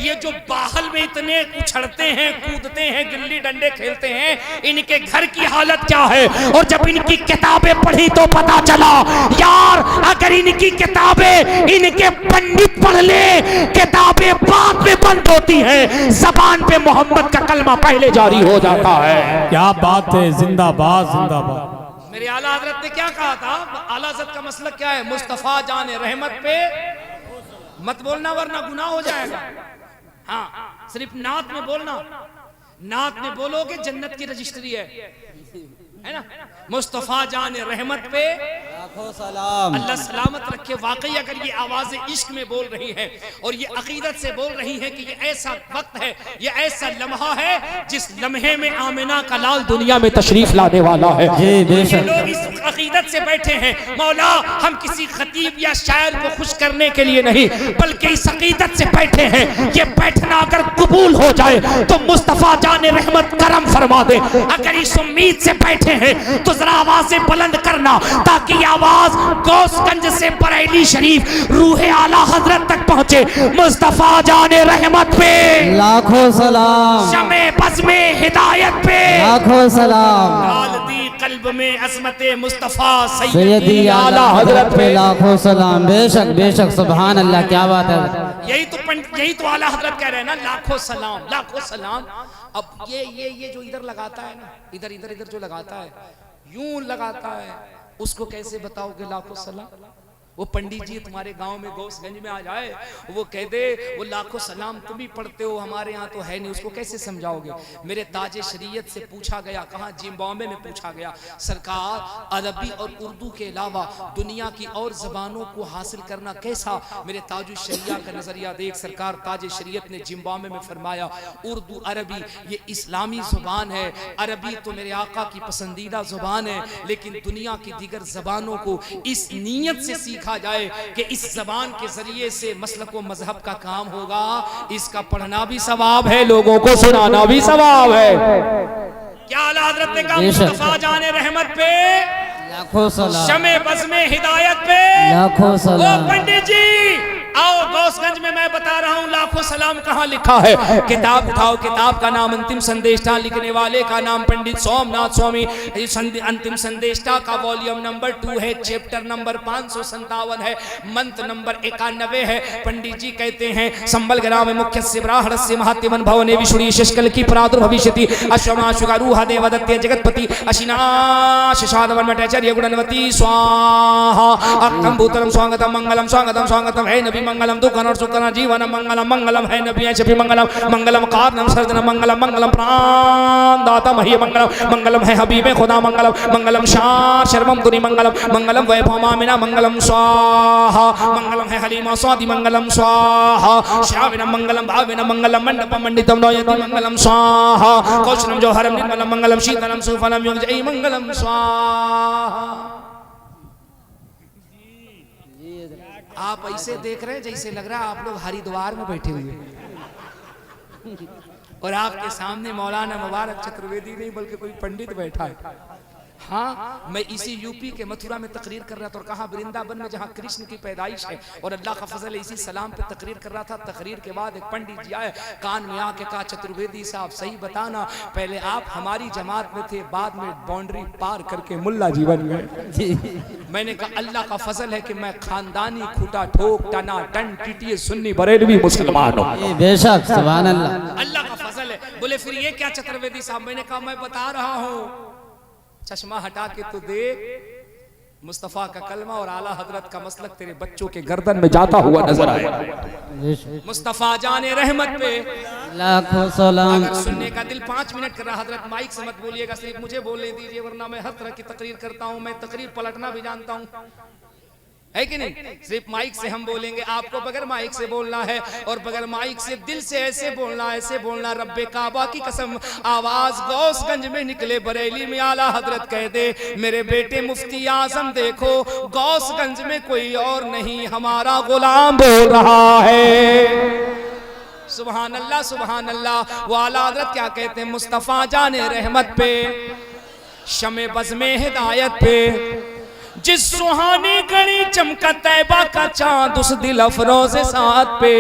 ये जो बाहल में इतने उछड़ते हैं, कूदते हैं, गिल्ली डंडे खेलते हैं, इनके घर की हालत क्या है। और जब इनकी किताबें पढ़ी तो पता चला यार, अगर इनकी किताबें इनके पंडित पढ़ ले, किताबें बाद में बंद होती हैं, जबान मोहम्मद का कलमा पहले जारी हो जाता है। क्या बात है, जिंदाबाद जिंदाबाद। मेरे आला हजरत ने क्या कहा था? आला हजरत का मसलक क्या है? मुस्तफा जाने रहमत पे मत बोलना वरना गुनाह हो जाएगा। हाँ, सिर्फ नात में बोलना, नात में बोलोगे जन्नत की रजिस्ट्री है ना। मुस्तफा जाने रहमत पे लाखों सलाम, अल्लाह सलामत रखे। वाकई अगर ये आवाज़ इश्क में बोल रही है और ये अकीदत से बोल रही है कि ये ऐसा वक्त है, ये ऐसा लम्हा है जिस लम्हे में आमिना का लाल दुनिया में तशरीफ लाने वाला है। ये लोग इस अकीदत से बैठे हैं, मौला हम किसी खतीब या शायर को खुश करने के लिए नहीं, बल्कि इस अकीदत से बैठे हैं, ये बैठना अगर कबूल हो जाए तो मुस्तफा जाने रहमत करम फरमा दे। अगर इस उम्मीद से बैठे हैं तो जरा आवाजें बुलंद करना, ताकि आवाज गौसगंज से बरेली शरीफ रूहे आला हजरत तक पहुंचे। मुस्तफा जाने रहमत पे लाखों सलाम, शमे बज़्मे हिदायत पे लाखों सलाम, गालदी कल्ब में अज़मते मुस्तफा सैयदी आला हजरत पे लाखों सलाम। बेशक बेशक, सुभान अल्लाह, क्या बात है। यही तो आला हजरत कह रहे हैं ना, लाखों सलाम लाखों सलाम। अब ये जो इधर लगाता है ना, इधर इधर इधर जो लगाता है, यूं लगाता है, उसको कैसे बताओगे लाखों सलाम? वो पंडित जी तुम्हारे गांव में गौसगंज में आ जाए, वो कह दे वो लाखों सलाम तुम ही पढ़ते हो, हमारे यहाँ तो है नहीं, उसको कैसे समझाओगे? मेरे ताजे शरीयत से पूछा गया, कहाँ? जिम्बाब्वे में पूछा गया, सरकार अरबी और उर्दू के अलावा दुनिया की और जबानों को हासिल करना कैसा? मेरे ताजुल शरिया का नजरिया देख। सरकार ताजे शरीयत ने जिम्बाब्वे में फरमाया, उर्दू अरबी ये इस्लामी जुबान है, अरबी तो मेरे आका की पसंदीदा जुबान है, लेकिन दुनिया की दीगर जबानों को इस नीयत से सीखा जाए कि इस जबान के जरिए से मसलक व मजहब का काम होगा। इसका पढ़ना भी सवाब है, लोगों को सुनाना भी सवाब है। क्या आला हज़रत ने कहा? मुस्तफा जाने रहमत पे लाखों सलाम, शमे बज़्मे हिदायत पे लाखों सलाम। पंडित जी आओ, गौसगंज में मैं बता रहा हूँ लाखों सलाम कहाँ लिखा है। किताब उठाओ, किताब का नाम अंतिम संदेष्टा, लिखने वाले का नाम पंडित सोमनाथ स्वामी। अंतिम संदेष्टा का वॉल्यूम नंबर 2 है, चैप्टर नंबर 557 है, मंत्र नंबर 91 है। पंडित जी कहते हैं, संबल ग्राम मुख्य शिवराहस्य महात्मन भवने विशुड़ी शिष्कल की प्रादुर्भविष्यति अश्वमा शुगारूहा देवदत्ते जगतपति अशिनाशादवन मटाचार्य गुणवती स्वाहा। अक्कम भूतलम स्वागतम मंगलम स्वागतम स्वागतम है नबी मंगलम दुखहरण सुखहरण जीवन मंगलम मंगलम है नबी शफी मंगलम मंगलम कारणम सर्जनम मंगलम मंगलम प्राण दाता मही मंगलम मंगलम है हबीब खुदा मंगलम मंगलम शाह शर्मम गुनी मंगलम मंगलम वैभवमामिना मंगलम स्वाहा मंगलम है हलीमा स्वाति मंगलम स्वाहा श्राविनम मंगलम भाविनम मंगलम मंडपम मंडितम नोयति मंगलम स्वाहा कौशलम जौहरम निर्मलम मंगलम शीतलम सुफलम युगजयी मंगलम स्वाहा। आप ऐसे देख रहे हैं जैसे लग रहा है आप लोग हरिद्वार में बैठे हुए और आपके सामने मौलाना मुबारक चतुर्वेदी नहीं बल्कि कोई पंडित बैठा है। हाँ, मैं इसी यूपी के मथुरा में तकरीर कर रहा था और कहा वृंदावन में जहाँ कृष्ण की पैदाइश है और अल्लाह का फजल इसी सलाम पे तकरीर कर रहा था। तकरीर के बाद एक पंडित जी आए, कान में आके कहा चतुर्वेदी साहब सही बताना, पहले आप हमारी जमात में थे, बाद में बाउंड्री पार करके मुल्ला जी बन गए। मैंने कहा अल्लाह का फजल है कि मैं खानदानी खूटा ठोक टना टन टीटीए सुन्नी बरेलवी मुसलमान हूँ। बेशक सुभान अल्लाह, अल्लाह का फजल है। बोले फिर ये क्या चतुर्वेदी साहब? मैंने कहा मैं बता रहा हूँ, चश्मा हटा के तो देख, मुस्तफा का कलमा और आला हजरत का मसलक तेरे बच्चों के गर्दन में जाता हुआ नजर आए। मुस्तफा जाने रहमत पे लाखों सलाम। अगर सुनने का दिल 5 मिनट कर रहा, हजरत माइक से मत बोलिएगा, सिर्फ मुझे बोलने दीजिए, वरना मैं हर तरह की तकरीर करता हूँ, मैं तकरीर पलटना भी जानता हूँ, है कि नहीं? सिर्फ माइक से हम बोलेंगे, आपको बगैर माइक से बोलना है और बगैर माइक से दिल से ऐसे बोलना रब्बे काबा की कसम, आवाज गौसगंज में निकले, बरेली में आला हजरत कह दे मेरे बेटे मुफ्ती आजम देखो गौसगंज में कोई और नहीं हमारा गुलाम बोल रहा है। सुभान अल्लाह सुभान अल्लाह। वो आला हजरत क्या कहते हैं? मुस्तफा जाने रहमत पे, शमे बज़ में हिदायत पे, जिस सुहानी घड़ी चमका तैबा का चांद उस दिल अफरोज साथ पे।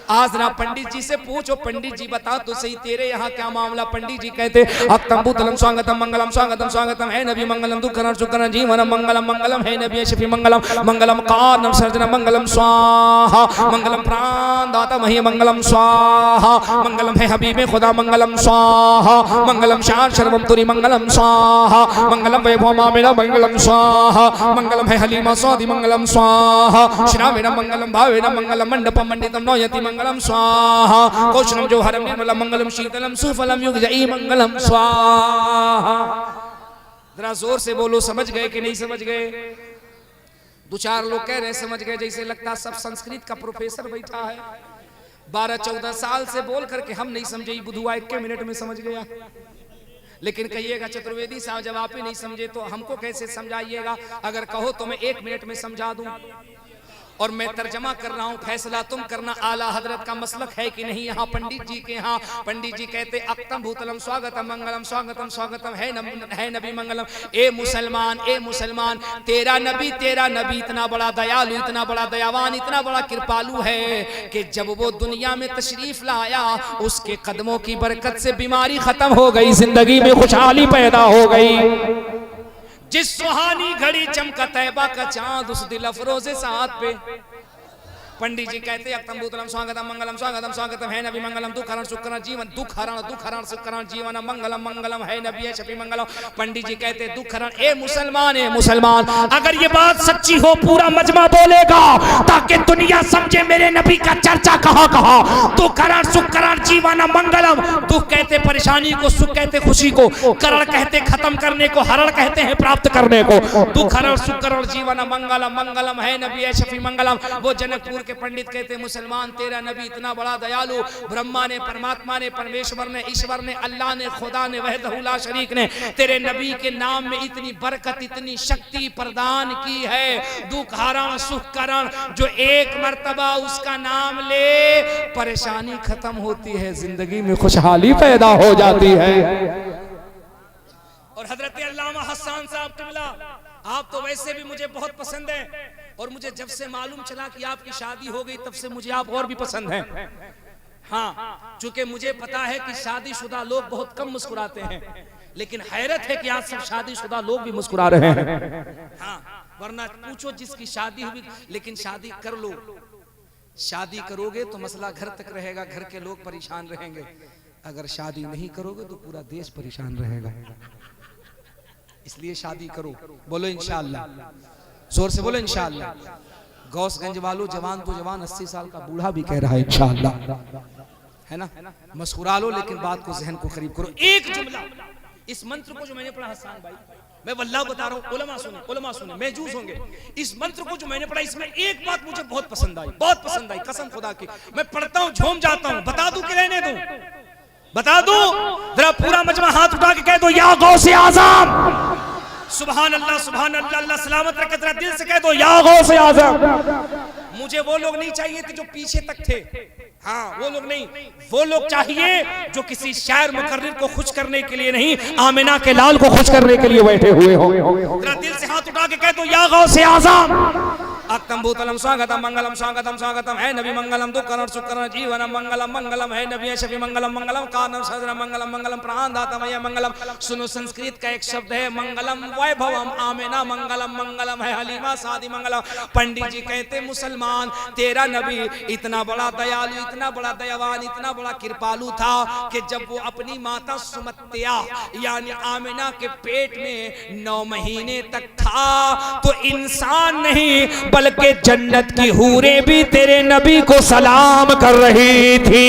आज ना पंडित जी से पूछो, पंडित जी बता तो सही तेरे यहाँ क्या मामला? पंडित जी कहते अक्तंबुतलम स्वागतम मंगलम स्वागतम स्वागतम है नबी मंगलम दुखहरण सुखहरण जीवन मंगलम मंगलम है नबी शफी मंगलम मंगलम कारणम सर्जनम मंगलम स्वाहा मंगलम प्राण दाता मही मंगलम स्वाहा मंगलम है हबीब खुदा मंगलम स्वाहा मंगलम शान शर्वम तुरी मंगलम स्वाहा मंगलम वैभवमामिना मंगलम स्वाहा मंगलम है हलीमा स्वाति मंगलम स्वाहा श्राविनम मंगलम भाविनम मंगलम मंडपम मंडितम नोयति मंगलम स्वाहा कौशलम जौहरम निर्मलम मंगलम शीतलम सुफलम युगजयी मंगलम स्वाहा। जरा जोर से बोलो, समझ गए कि नहीं समझ गए? 2-4 लोग कह रहे समझ गए, जैसे लगता सब संस्कृत का प्रोफेसर बैठा है। 12-14 साल से बोल करके हम नहीं समझे, बुधुआ 1 मिनट में समझ गया। लेकिन कहिएगा चतुर्वेदी साहब जब आप ही नहीं समझे तो हमको कैसे समझाइएगा? अगर कहो तो मैं 1 मिनट में समझा दूं। और मैं तर्जमा कर रहा हूँ, फैसला तुम करना आला हजरत का मसलक है कि नहीं। यहाँ पंडित जी के यहाँ पंडित जी कहते अक्तम भूतलम स्वागतम मंगलम स्वागतम स्वागतम है नबी मंगलम। ए मुसलमान तेरा नबी इतना बड़ा दयालु, इतना बड़ा दयावान, इतना बड़ा कृपालु है कि जब वो दुनिया में तशरीफ लाया उसके कदमों की बरकत से बीमारी खत्म हो गई, जिंदगी में खुशहाली पैदा हो गई। जिस सुहानी घड़ी चमका तैबा का चांद उस दिल अफरोज़े साथ पे। पंडित जी कहते अक्तंबुतलम स्वागतम मंगलम स्वागतम स्वागतम है नबी मंगलम दुखहरण सुखहरण जीवन दुखहरण सुखहरण जीवन मंगलम मंगलम है नबी शफी मंगलम। पंडित जी कहते दुखहरण। ए मुसलमान अगर ये बात सच्ची हो पूरा मजमा बोलेगा ताकि दुनिया समझे मेरे नबी का चर्चा कहाँ कहाँ। दुखहरण सुखहरण जीवन मंगलम। दुख कहते परेशानी को, सुख कहते खुशी को, करण कहते खत्म करने को, हरण कहते हैं प्राप्त करने को। दुखहरण सुखहरण जीवन मंगलम मंगलम है नबी शफी मंगलम। वो जनकपुर के पंडित कहते मुसलमान तेरा नबी इतना बड़ा दयालु, ब्रह्मा ने, परमात्मा ने, परमेश्वर ने, ईश्वर ने, अल्लाह ने, खुदा ने, वहदहु ला शरीक ने तेरे नबी के नाम में इतनी बरकत, इतनी शक्ति प्रदान की है। दुखहरण सुखकरण, जो एक मर्तबा उसका नाम ले परेशानी खत्म होती है, जिंदगी में खुशहाली पैदा हो जाती है। और हजरत अल्लामा हसन साहब किबला, आप तो वैसे भी मुझे बहुत पसंद है और मुझे जब से मालूम चला कि आपकी शादी हो गई तब से मुझे आप और भी पसंद हैं। हाँ, चूंकि मुझे पता है कि शादीशुदा लोग बहुत कम मुस्कुराते हैं, लेकिन हैरत है कि आज सब शादीशुदा लोग भी मुस्कुरा रहे हैं। हाँ, वरना पूछो जिसकी शादी हुई, लेकिन शादी कर लो। शादी करोगे तो मसला घर तक रहेगा, घर के लोग परेशान रहेंगे। अगर शादी नहीं करोगे तो पूरा देश परेशान रहेगा। इसलिए शादी करो। बोलो इंशाअल्लाह, जोर से बोलो इंशाअल्लाह। गौसगंज वालों, जवान तो जवान, 80 साल का बूढ़ा भी कह रहा है इंशाअल्लाह, है ना। मस्कुरा लो लेकिन बात को जहन को करीब करो। एक जुमला इस मंत्र को जो मैंने पढ़ा हसन भाई, मैं वल्लाह बता रहा हूँ, उलमा सुने महजूज होंगे। इस मंत्र को जो मैंने पढ़ा इसमें एक बात मुझे बहुत पसंद आई, बहुत पसंद आई, कसम खुदा की। मैं पढ़ता हूँ झूम जाता हूँ। बता दूं कि रहने दूं? बता दूं? जरा पूरा मजमा हाथ उठा के कह दो या गौसे आज़म। सुभान अल्लाह, सुभान अल्लाह, अल्लाह सलामत रखे। जरा दिल से कह दो या गौसे आज़म। मुझे वो लोग नहीं चाहिए थे जो पीछे तक थे, हाँ वो लोग नहीं, वो लोग चाहिए जो किसी शायर मुकर्रिर को खुश करने के लिए नहीं, आमिना के लाल को खुश करने के लिए बैठे हुए हो। जरा दिल से हाथ उठा के कह दो या गौसे आज़म। अक्तम भूतलम स्वागतम मंगलम स्वागतम स्वागतम है नबी मंगलम दुःखम सुखम जीवनम मंगलम मंगलम है नबी शफी मंगलम मंगलम कानम सदरम मंगलम मंगलम प्राणदातमय मंगलम। सुनो संस्कृत का एक शब्द है मंगलम वैभवम, आमिना मंगलम, मंगलम है हलीमा सादी मंगलम। पंडित जी कहते मुसलमान तेरा नबी इतना बड़ा दयालु, इतना बड़ा दयावान, इतना बड़ा कृपालु था कि जब वो अपनी माता सुमत्या यानी आमिना के पेट में 9 महीने तक था तो इंसान नहीं बल्कि जन्नत की हूरें भी तेरे नबी को सलाम कर रही थी।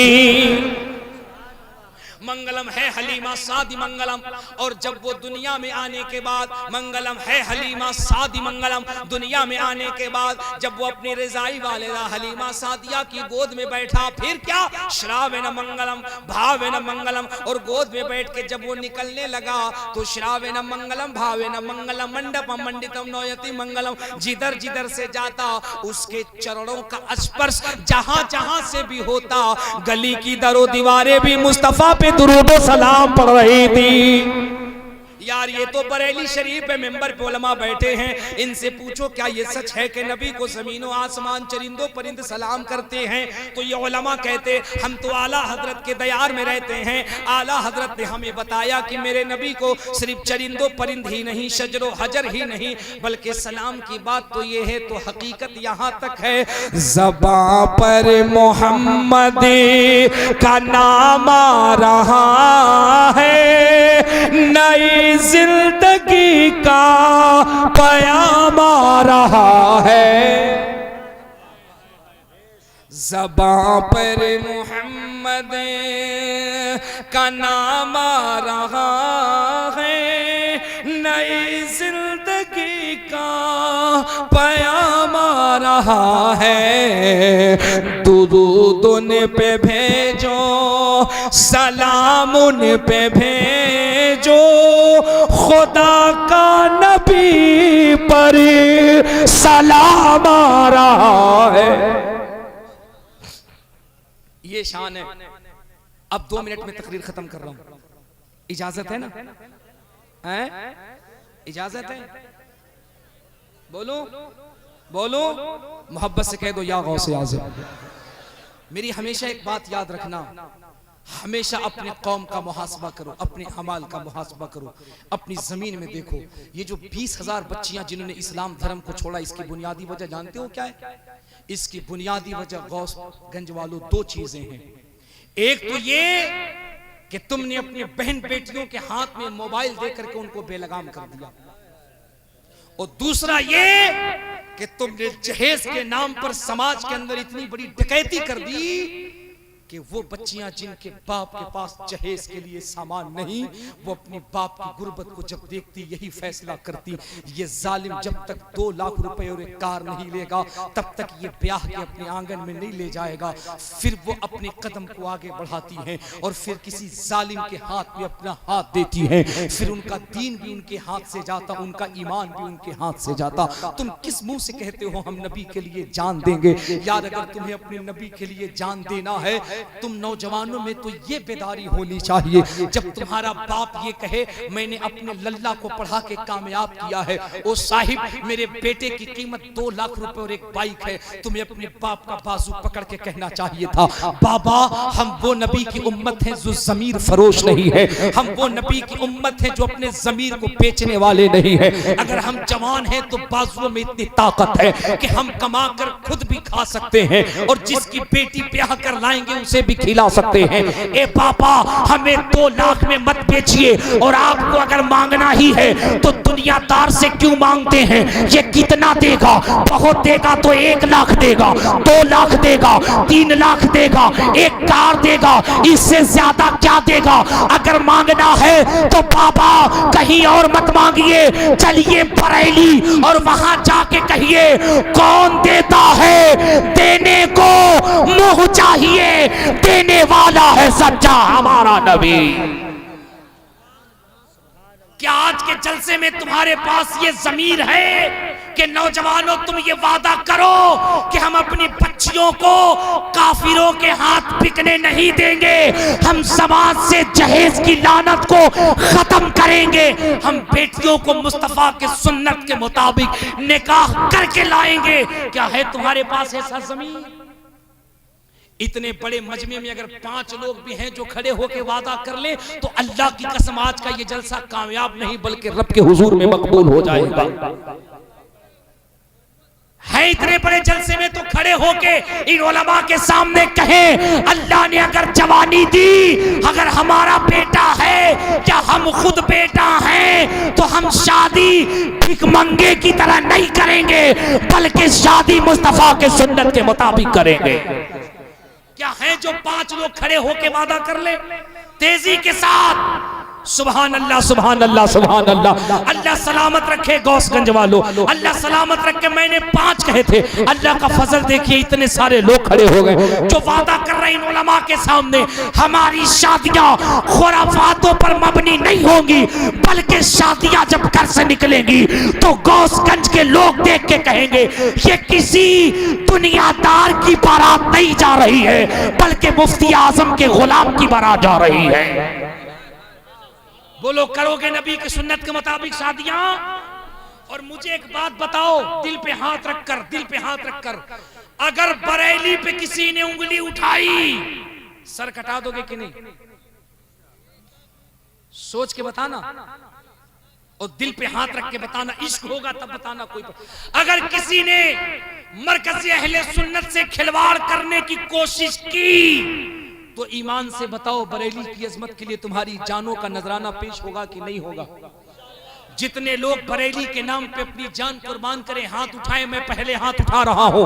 मंगलम है हलीमा सादी मंगलम। और जब वो दुनिया में आने के बाद मंगलम है हलीमा सादी मंगलम, दुनिया में आने के बाद जब वो अपनी रजाई वालिदा हलीमा सादिया की गोद में बैठा, फिर क्या श्रावेन मंगलम भावेन मंगलम। और गोद में बैठ के जब वो निकलने लगा तो श्रावेन मंगलम भावेन मंगलम मंडपम मंडितम नोयति मंगलम। जिधर जिधर से जाता उसके चरणों का स्पर्श जहां जहां से भी होता, गली की दरो दीवारें भी मुस्तफा पे दुरूद सलाम पढ़ रही थी। यार ये तो बरेली शरीफ पे मेंबर पे उलमा बैठे हैं, इनसे पूछो क्या ये सच है कि नबी को जमीनों आसमान चरिंदों परिंद सलाम करते हैं? तो ये उलमा कहते हम तो आला हजरत के दयार में रहते हैं, आला हजरत ने हमें बताया कि मेरे नबी को सिर्फ चरिंदों परिंद ही नहीं, शजरो हजर ही नहीं, बल्कि सलाम की बात तो ये है तो हकीकत यहाँ तक है ज़बां पर मोहम्मद का नाम आ रहा है, नई जिंदगी का पयाम आ रहा है। ज़बां पर मोहम्मद का नाम आ रहा है, नई जिंदगी का पयाम आ रहा है। दुरूद उन पे भेजो, सलाम उन पे भेजो, खुदा का नबी पर सलाम आ रहा है। ये शान है। अब 2 मिनट में तकरीर खत्म कर रहा हूं, इजाजत है ना? हैं? इजाजत है? बोलो बोलो, मोहब्बत से कह दो या गौसे आज़म। मेरी हमेशा एक बात याद रखना, हमेशा अपने कौम का मुहासबा करो, अपने अमाल का मुहासबा करो, अपनी जमीन में देखो। ये जो 20,000 बच्चियां जिन्होंने इस्लाम धर्म को छोड़ा, इसकी बुनियादी वजह जानते हो क्या है? इसकी बुनियादी वजह गौसगंज वालों 2 चीजें हैं। एक तो ये कि तुमने अपनी बहन बेटियों के हाथ में मोबाइल देकर के उनको बेलगाम कर दिया, और दूसरा ये कि तुमने जहेज के नाम पर समाज के अंदर इतनी बड़ी डकैती कर दी कि वो बच्चियां जिनके बाप के पास जहेज के लिए सामान नहीं, वो अपनी बाप की गुर्बत को जब देखती यही फैसला करती, ये जालिम जब तक 2 लाख रुपए और एक कार नहीं लेगा तब तक ये ब्याह के अपने आंगन में नहीं ले जाएगा। फिर वो अपने कदम को आगे बढ़ाती हैं और फिर किसी जालिम के हाथ में अपना हाथ देती हैं, फिर उनका दीन भी उनके हाथ से जाता, उनका ईमान भी उनके हाथ से जाता। तुम किस मुंह से कहते हो हम नबी के लिए जान देंगे? यार अगर तुम्हें अपने नबी के लिए जान देना है, तुम नौजवानों में तो ये बेदारी होनी चाहिए, जब तुम्हारा बाप ये कहे मैंने अपने लल्ला को पढ़ा के कामयाब किया है, ओ साहिब मेरे बेटे की कीमत 2 लाख रुपए और एक बाइक है, तुम्हें अपने बाप का बाजू पकड़ के कहना चाहिए था बाबा हम वो नबी की उम्मत हैं जो जमीर फरोश नहीं है, हम वो नबी की उम्मत हैं जो अपने जमीर को बेचने वाले नहीं है। अगर हम जवान हैं तो बाजुओं में इतनी ताकत है कि हम कमा कर खुद भी खा सकते हैं, और जिसकी बेटी ब्याह कर लाएंगे उनसे भी खिला सकते हैं। ए पापा, हमें 2 लाख में मत बेचिए, और आपको अगर मांगना ही है तो दुनियादार से क्यों मांगते हैं? ये कितना देगा? बहुत देगा तो 1 लाख देगा, 2 लाख देगा, 3 लाख देगा, 1 कार देगा, इससे ज्यादा क्या देगा? अगर मांगना है तो पापा कहीं और मत मांगिए, चलिए बरेली और वहां जाके कहिए कौन देता है? देने को मुंह चाहिए, देने वाला है सच्चा हमारा नबी। क्या आज के जलसे में तुम्हारे पास ये ज़मीर है कि नौजवानों तुम ये वादा करो कि हम अपनी बच्चियों को काफिरों के हाथ बिकने नहीं देंगे, हम समाज से जहेज की लानत को खत्म करेंगे, हम बेटियों को मुस्तफा के सुन्नत के मुताबिक निकाह करके लाएंगे? क्या है तुम्हारे पास ऐसा ज़मीर? इतने बड़े मजमे में अगर 5 लोग भी हैं जो खड़े होकर वादा कर ले तो अल्लाह की कसम आज का ये जलसा कामयाब नहीं बल्कि रब के हुजूर में मकबूल हो जाएगा। है इतने बड़े जलसे में तो खड़े होके इन उलमा के सामने कहें, अल्लाह ने अगर जवानी दी, अगर हमारा बेटा है या हम खुद बेटा हैं, तो हम शादी भिखमंगे की तरह नहीं करेंगे बल्कि शादी मुस्तफा के सुन्नत के मुताबिक करेंगे। क्या है जो 5 लोग खड़े होके वादा कर ले तेजी के साथ? सुभान अल्लाह, सुभान अल्लाह, सुभान अल्लाह। अल्लाह सलामत रखे गौसगंज वालों, अल्लाह सलामत रखे। मैंने 5 कहे थे, अल्लाह का फजल देखिए इतने सारे लोग खड़े हो गए जो वादा कर रहे हैं इन उलमा के सामने, हमारी शादियां खुराफातों पर मबनी नहीं होंगी बल्कि शादियां जब घर से निकलेंगी तो गौसगंज के लोग देख के कहेंगे ये किसी दुनियादार की बारात नहीं जा रही है बल्कि मुफ्ती आजम के गुलाम की बारात जा रही है। बोलो, करोगे नबी की सुन्नत के मुताबिक शादियां? और मुझे एक बात बताओ, दिल पे हाथ रखकर, दिल पे हाथ रखकर, अगर बरेली पे किसी ने उंगली उठाई सर कटा दोगे कि नहीं? सोच के बताना और दिल पे हाथ रख के बताना, इश्क होगा तब बताना। कोई अगर किसी ने मरकज़ी अहले सुन्नत से खिलवाड़ करने की कोशिश की तो ईमान से बताओ बरेली की अजमत के लिए तुम्हारी जानों का नजराना पेश होगा कि नहीं होगा? जितने लोग बरेली के नाम पे अपनी जान कुर्बान करें, हाथ उठाएं। मैं पहले हाथ उठा रहा हूं।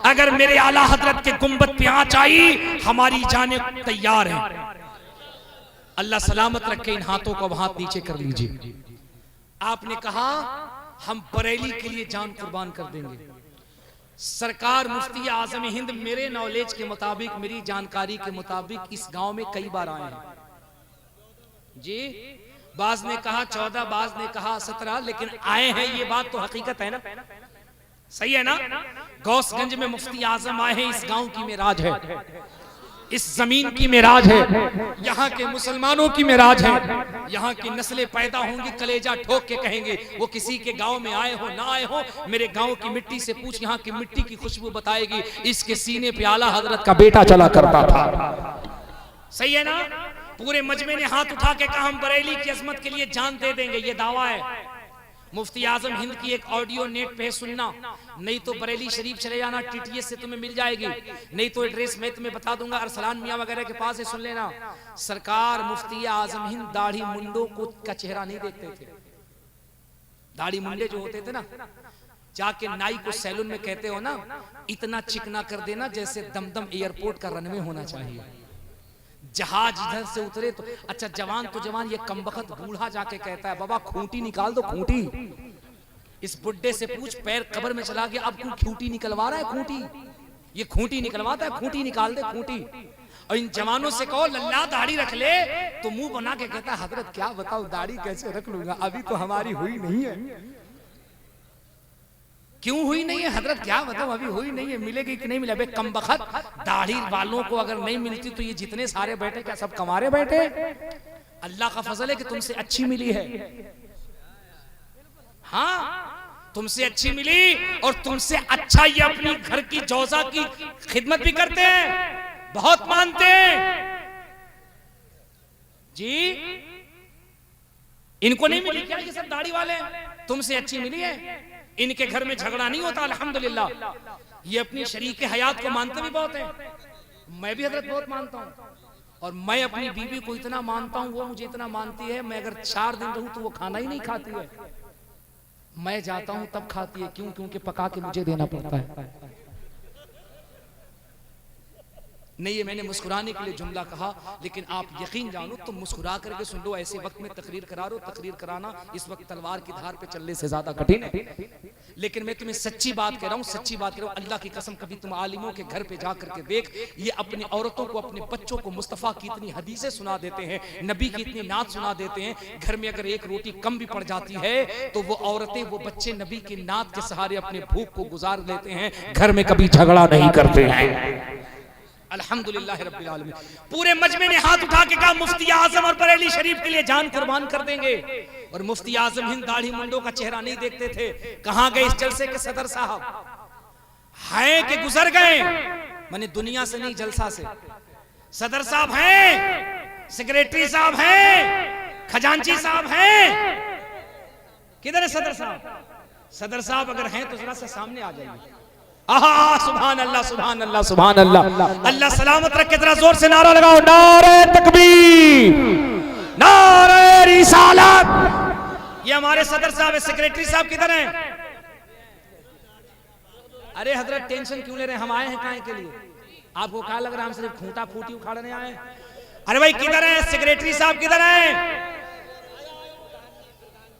अगर मेरे आला हजरत के गुंबद पे आंच आई, हमारी जानें तैयार हैं। अल्लाह सलामत रखे। इन हाथों को हाथ नीचे कर लीजिए। आपने कहा हम बरेली के लिए जान कुर्बान कर देंगे। सरकार मुफ्ती आजम हिंद मेरे नॉलेज के मुताबिक, मेरी जानकारी के मुताबिक इस गांव में कई बार आए हैं जी। बाज ने कहा 14, बाज ने कहा 17, लेकिन आए हैं, ये बात तो हकीकत है ना, सही है ना? गौसगंज में मुफ्ती आजम आए हैं, इस गांव की मेराज है, इस जमीन की मेराज है, यहाँ के मुसलमानों की मेराज है। यहाँ की नस्लें पैदा होंगी, कलेजा ठोक के कहेंगे वो किसी के गांव में आए हो ना आए हो, मेरे गांव की मिट्टी से पूछ, यहाँ की मिट्टी की खुशबू बताएगी इसके सीने पे आला हजरत का बेटा चला करता था। सही है ना? पूरे मजमे ने हाथ उठा के कहा हम बरेली की अजमत के लिए जान दे देंगे, ये दावा है। मुफ्ती आजम हिंद की एक ऑडियो नेट पे सुनना, नहीं तो बरेली शरीफ चले जाना, टीटीएस से तुम्हें मिल जाएगी, नहीं तो एड्रेस मैं तुम्हें बता दूंगा, अरसलान मियां वगैरह के पास से सुन लेना। सरकार मुफ्ती आजम हिंद दाढ़ी मुंडों को का चेहरा नहीं देखते थे। दाढ़ी मुंडे जो होते थे ना, जाके नाई को सैलून में कहते हो ना, इतना चिकना कर देना जैसे दमदम एयरपोर्ट का रनवे होना चाहिए। जहाज इधर से उतरे तो अच्छा, जवान तो जवान, ये कमबख्त बूढ़ा जाके कहता है बाबा खूंटी निकाल दो, खूंटी। इस बुड्ढे से पूछ, पैर कब्र में चला गया, अब तू खूंटी निकलवा रहा है? खूंटी, ये खूंटी निकलवाता है, खूंटी निकाल दे, खूंटी। और इन जवानों से कहो लल्ला दाढ़ी रख ले, तो मुंह बना के कहता है हजरत क्या बताओ दाढ़ी कैसे रख लूंगा, अभी तो हमारी हुई नहीं है। क्यों हुई नहीं है हजरत, क्या बताओ अभी हुई नहीं है, मिलेगी कि नहीं मिले? कमबख्त, दाढ़ी वालों को अगर नहीं मिलती तो ये जितने सारे बैठे क्या सब कमारे बैठे? अल्लाह का फजल है कि तुमसे अच्छी मिली है। हाँ, तुमसे अच्छी मिली और तुमसे अच्छा ये अपनी घर की जौजा की खिदमत भी करते हैं, बहुत मानते हैं जी। इनको नहीं मिली क्या? ये सब दाढ़ी वाले तुमसे अच्छी मिली है। इनके घर में झगड़ा नहीं होता अल्हम्दुलिल्लाह। ये अपनी शरीके हयात को मानते भी बहुत है, मैं भी हजरत बहुत मानता हूँ, और मैं अपनी बीवी को इतना मानता हूँ, वो मुझे इतना मानती है, मैं अगर 4 दिन रहूं तो वो खाना ही नहीं खाती है, मैं जाता हूं तब खाती है। क्यों? क्योंकि पका के मुझे देना पड़ता है। नहीं, ये मैंने मुस्कुराने के लिए जुमला कहा, लेकिन आप यकीन जानो तुम मुस्कुरा करके सुन लो। ऐसे वक्त में तकरीर करा रहे हो, तकरीर कराना इस वक्त तलवार की धार पे चलने से ज्यादा कठिन है। लेकिन मैं तुम्हें सच्ची बात कह रहा हूँ, सच्ची बात कह रहा हूँ। अल्लाह की कसम, कभी तुम आलिमों के घर पे जा करके देख, ये अपनी औरतों को, अपने बच्चों को मुस्तफ़ा की इतनी हदीसें सुना देते हैं, नबी की इतनी नात सुना देते हैं। घर में अगर एक रोटी कम भी पड़ जाती है तो वो औरतें, वो बच्चे नबी की नात के सहारे अपने भूख को गुजार लेते हैं, घर में कभी झगड़ा नहीं करते हैं। अल्हम्दुलिल्लाह रब्बिल आलमीन। पूरे मजमे ने हाथ उठा के कहा मुफ्ती आजम और बरेली शरीफ के लिए जान कुर्बान कर देंगे। और मुफ्ती आजम हिंद दाढ़ी मुंडों का चेहरा नहीं देखते थे। कहां गए इस जलसे के सदर साहब? हैं कि गुजर गए? माने दुनिया से नहीं, जलसा से। सदर साहब हैं, सेक्रेटरी साहब हैं, खजांची साहब हैं। किधर है सदर साहब? सदर साहब अगर हैं तो जरा सा सामने आ जाइए। आहा, सुभान अल्लाह, सुभान अल्लाह, सुभान अल्लाह। अल्लाह सलामत रखे। जरा जोर से नारा लगाओ, नारे तकबीर, नारे रिसालत। ये हमारे सदर साहब है। सेक्रेटरी साहब किधर हैं? अरे हजरत टेंशन क्यों ले रहे हैं? हम आए हैं काहे के लिए? आपको क्या लग रहा है हम सिर्फ खूंटा फूटी उखाड़ने आए? अरे भाई किधर है सेक्रेटरी साहब, किधर हैं?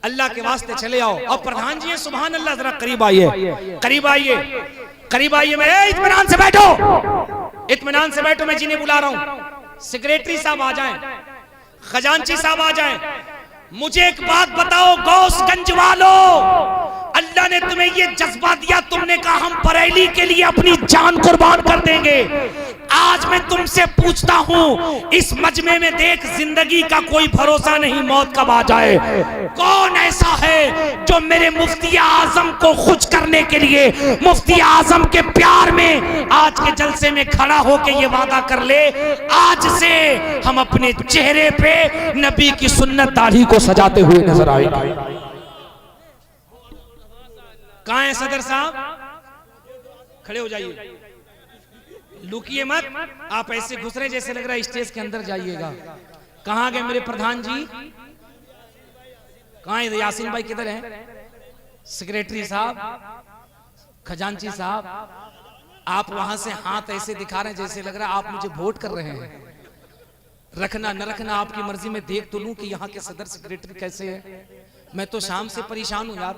अल्लाह के वास्ते चले आओ। अब प्रधान जी सुभान अल्लाह, जरा करीब आइए, करीब आइए, करीब आइए। मैं इत्मीनान से बैठो, इत्मीनान से बैठो, मैं जिन्हें बुला रहा हूं। सेक्रेटरी साहब आ जाएं, खजांची साहब आ जाएं। मुझे एक बात बताओ गौसगंज वालों, अल्लाह ने तुम्हें ये जज्बा दिया, तुमने कहा हम बरेली के लिए अपनी जान कुर्बान कर देंगे। आज मैं तुमसे पूछता हूं, इस मजमे में देख, जिंदगी का कोई भरोसा नहीं, मौत कब आ जाए। कौन ऐसा है जो मेरे मुफ्ती आजम को खुश करने के लिए, मुफ्ती आजम के प्यार में आज के जलसे में खड़ा होकर ये वादा कर ले, आज से हम अपने चेहरे पे नबी की सुन्नत दाढ़ी को सजाते हुए नजर आएंगे। कहां है सदर साहब? खड़े हो जाइए, लुकिए मत। आप ऐसे घुस रहे जैसे लग रहा है स्टेज के अंदर जाइएगा। कहां गए मेरे प्रधान जी? कहां है यासीन भाई, किधर हैं? सेक्रेटरी साहब, खजांची साहब, आप वहां से हाथ ऐसे दिखा रहे हैं जैसे लग रहा है आप मुझे वोट कर रहे हैं। रखना न रखना आपकी मर्जी में, देख तो लूं कि यहाँ के सदर सेक्रेटरी कैसे है। मैं तो शाम से परेशान हूं यार।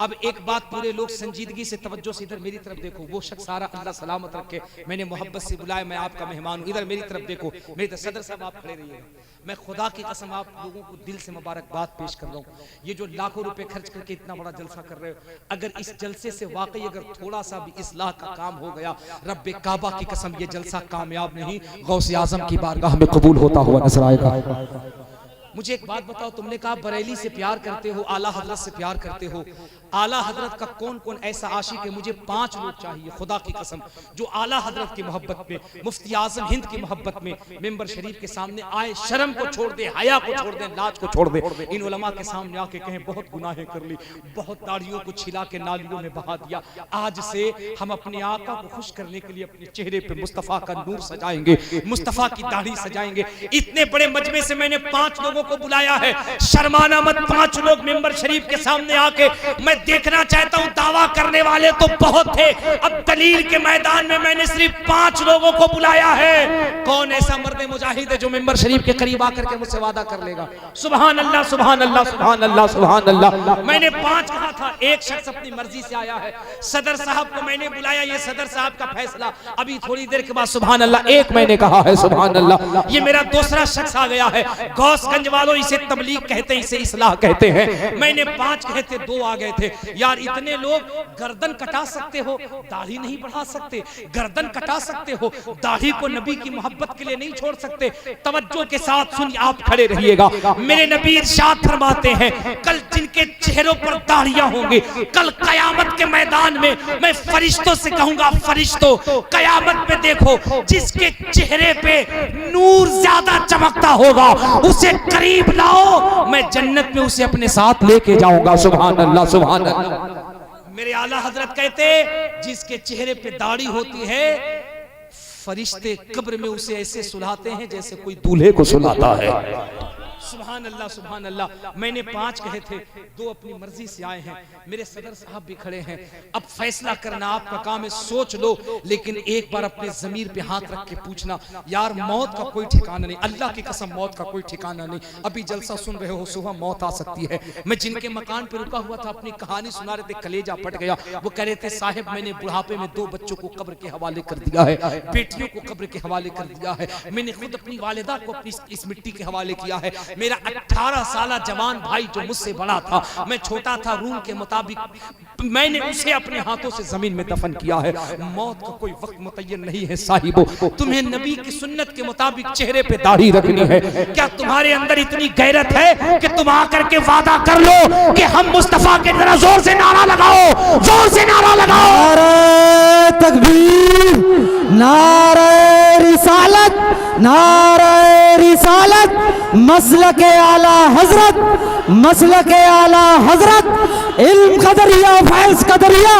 अब एक बात, पूरे लोग संजीदगी से, तवज्जो से इधर मेरी तरफ देखो। वो शख्स सारा अल्लाह सलामत रखे, मैंने मोहब्बत से बुलाया, मैं आपका मेहमान हूं। इधर मेरी तरफ देखो, मेरी तरफ। सदर साहब आप खड़े रहिए। मैं खुदा की कसम आप लोगों को दिल से मुबारकबाद पेश कर रहा हूँ। ये जो लाखों रुपए खर्च करके इतना बड़ा जलसा कर रहे हो, अगर इस जलसे से वाकई अगर थोड़ा सा भी इस्लाह का काम हो गया, रब्बे काबा की कसम ये जलसा कामयाब नहीं, गौसे आजम की बारगाह में कबूल होता हुआ नजर आएगा। मुझे एक बात बताओ, तुमने कहा बरेली से प्यार करते हो, आला हजरत से प्यार करते हो। आला हजरत का कौन कौन ऐसा आशिक है? मुझे 5 लोग चाहिए खुदा की कसम, जो आला हजरत की मोहब्बत में, मुफ्ती आजम हिंद की मोहब्बत में मेंबर शरीफ के सामने आए, शर्म को छोड़ दे, हया को छोड़ दे, लाज को छोड़ दे, इन उलमा के सामने आके कहें बहुत गुनाहें कर ली, बहुत दाढ़ियों को छिला के नालियों में बहा दिया, आज से हम अपने आका को खुश करने के लिए अपने चेहरे पे मुस्तफा का नूर सजाएंगे, मुस्तफा की दाढ़ी सजाएंगे। इतने बड़े मजमे से मैंने 5 लोगों को बुलाया है, शर्माना मत। 5 लोग मेंबर शरीफ के सामने आके, मैं देखना चाहता हूं, दावा करने वाले तो बहुत थे, अब दलील के मैदान में मैंने सिर्फ 5 लोगों को बुलाया है। कौन ऐसा मर्द मुजाहिद है जो मेंबर शरीफ के करीब आकर के मुझसे वादा कर लेगा? सुभान अल्लाह, सुभान अल्लाह, सुभान अल्लाह, सुभान अल्लाह। मैंने 5 कहा था, एक शख्स अपनी मर्जी से आया है। सदर साहब को मैंने बुलाया, ये सदर साहब का फैसला, अभी थोड़ी देर के बाद सुभान अल्लाह, एक मैंने कहा है, सुभान अल्लाह। ये मेरा दूसरा शख्स आ गया है। गौसगंज वालों, इसे तबलीग कहते हैं, इसे इस्लाह कहते हैं। मैंने 5 कहे थे, 2 आ गए थे। यार इतने लोग, गर्दन कटा सकते हो, दाढ़ी नहीं बढ़ा सकते। गर्दन कटा सकते हो, दाढ़ी को नबी की मोहब्बत के लिए नहीं छोड़ सकते। तवज्जो के साथ सुनिए, आप खड़े रहिएगा। मेरे नबी इरशाद फरमाते हैं, कल जिनके चेहरों पर दाढ़ियां होंगी, कल कयामत के मैदान में मैं फरिश्तों से कहूंगा, फरिश्तों कयामत में देखो, जिसके चेहरे पे नूर ज्यादा चमकता होगा उसे करीब लाओ, मैं जन्नत में उसे अपने साथ लेके जाऊंगा। सुभान अल्लाह, सुभान अल्लाह। मेरे आला हजरत कहते, जिसके चेहरे पे दाढ़ी होती है फरिश्ते कब्र में उसे ऐसे सुलाते हैं जैसे कोई दूल्हे को सुलाता है। सुभान अल्लाह सुभान अल्लाह। मैंने 5 कहे थे, 2 अपनी मर्जी से आए हैं। मेरे सदर साहब भी खड़े हैं। अब फैसला करना आपका काम है, सोच लो, लेकिन एक बार अपने ज़मीर पे हाथ रख के पूछना, यार मौत का कोई ठिकाना नहीं, अल्लाह की कसम मौत का कोई ठिकाना नहीं। अभी जलसा सुन रहे हो, सुबह मौत आ सकती है। मैं जिनके मकान पे रुका हुआ था अपनी कहानी सुना रहे थे, कलेजा फट गया। वो कह रहे थे साहिब मैंने बुढ़ापे में 2 बच्चों को कब्र के हवाले कर दिया है, बेटियों को कब्र के हवाले कर दिया है, मैंने खुद अपनी वालिदा को अपनी इस मिट्टी के हवाले किया है। मेरा 18 साल जवान भाई जो मुझसे बड़ा था, मैं छोटा था, रूल के मुताबिक मैंने उसे अपने हाथों से जमीन में दफन किया है। मौत का कोई वक्त मुतय्यन नहीं है साहिबो। तुम्हें नबी की सुन्नत के मुताबिक चेहरे पे दाढ़ी रखनी है। क्या तुम्हारे अंदर इतनी गैरत है कि तुम आकर के वादा कर लो कि हम मुस्तफा के तरह जोर से नारा लगाओ, जोर से नारा लगाओ। नारे तकबीर, नारे रिसालत, नारे रिसालत, मसलके आला हजरत, मसलके आला हजरत, इल्म कदरिया फैज कदरिया,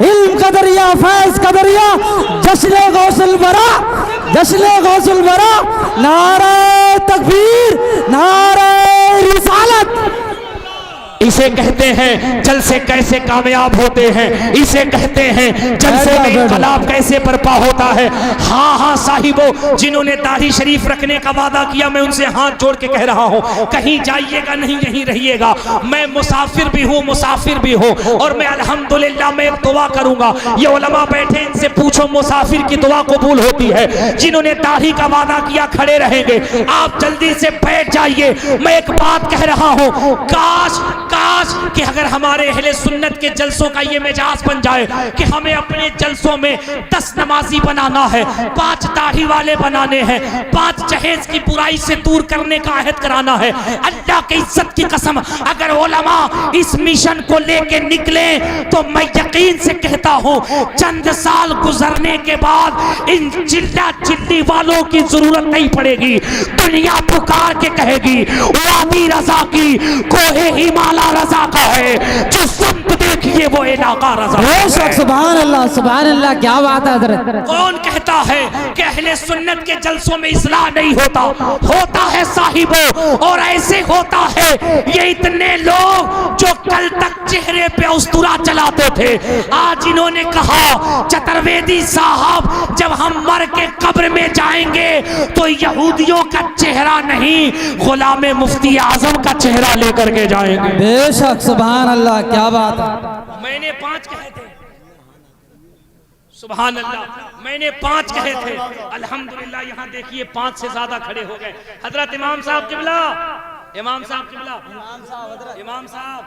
इल्म कदरिया फैज कदरिया, जश्न गौसुल बरा, जश्न गौसुल बरा, नारे तकबीर, नारे रिसालत। इसे कहते हैं जलसे कैसे कामयाब होते हैं, इसे कहते हैं जलसे में इनकलाब कैसे बर्पा होता है। हाँ हाँ साहिबो, जिन्होंने दाढ़ी शरीफ रखने का वादा किया, मैं उनसे हाथ जोड़ के कह रहा हूँ, कहीं जाइएगा नहीं, यहीं रहिएगा। मैं मुसाफिर भी हूँ, मुसाफिर भी हूँ, और मैं अल्हम्दुलिल्लाह मैं एक दुआ करूंगा। ये उलमा बैठे, इनसे पूछो मुसाफिर की दुआ कबूल होती है। जिन्होंने दाढ़ी का वादा किया खड़े रहेंगे, आप जल्दी से बैठ जाइए। मैं एक बात कह रहा हूँ, काश काश कि अगर हमारे अहले सुन्नत के जलसों का ये मिजाज बन जाए कि हमें अपने जलसों में 10 नमाजी बनाना है, 5 दाढ़ी वाले बनाने हैं, 5 जहेज की बुराई से दूर करने का अहद कराना है। अल्लाह की इज्जत की कसम, अगर उलमा इस मिशन को लेके निकले तो मैं यकीन से कहता हूँ चंद साल गुजरने के बाद इन चिल्ला चिल्ली वालों की जरूरत नहीं पड़ेगी। दुनिया पुकार के कहेगी वादी रजा की, कोहे हिमालय रजा का है, जो संत देखिए वो इलाका रजा है। सुभान अल्लाह, क्या बात है हजरत। कौन कहता है कि अहले सुन्नत के जलसों में इस्लाह नहीं होता? होता है साहिबो, और ऐसे होता है। ये इतने लोग जो कल तक चेहरे पे उस्तुरा चलाते थे, आज इन्होंने कहा चतुर्वेदी साहब जब हम मर के कब्र में जाएंगे तो यहूदियों का चेहरा नहीं, गुलाम मुफ्ती आजम का चेहरा लेकर के जाएंगे। बेशक, सुभान अल्लाह, क्या बात है। मैंने 5 कहे थे, सुभान अल्लाह, मैंने 5 कहे थे। अल्हम्दुलिल्लाह यहाँ देखिए 5 से ज्यादा खड़े हो गए। हजरत इमाम साहब किबला, इमाम साहब किबला, इमाम साहब,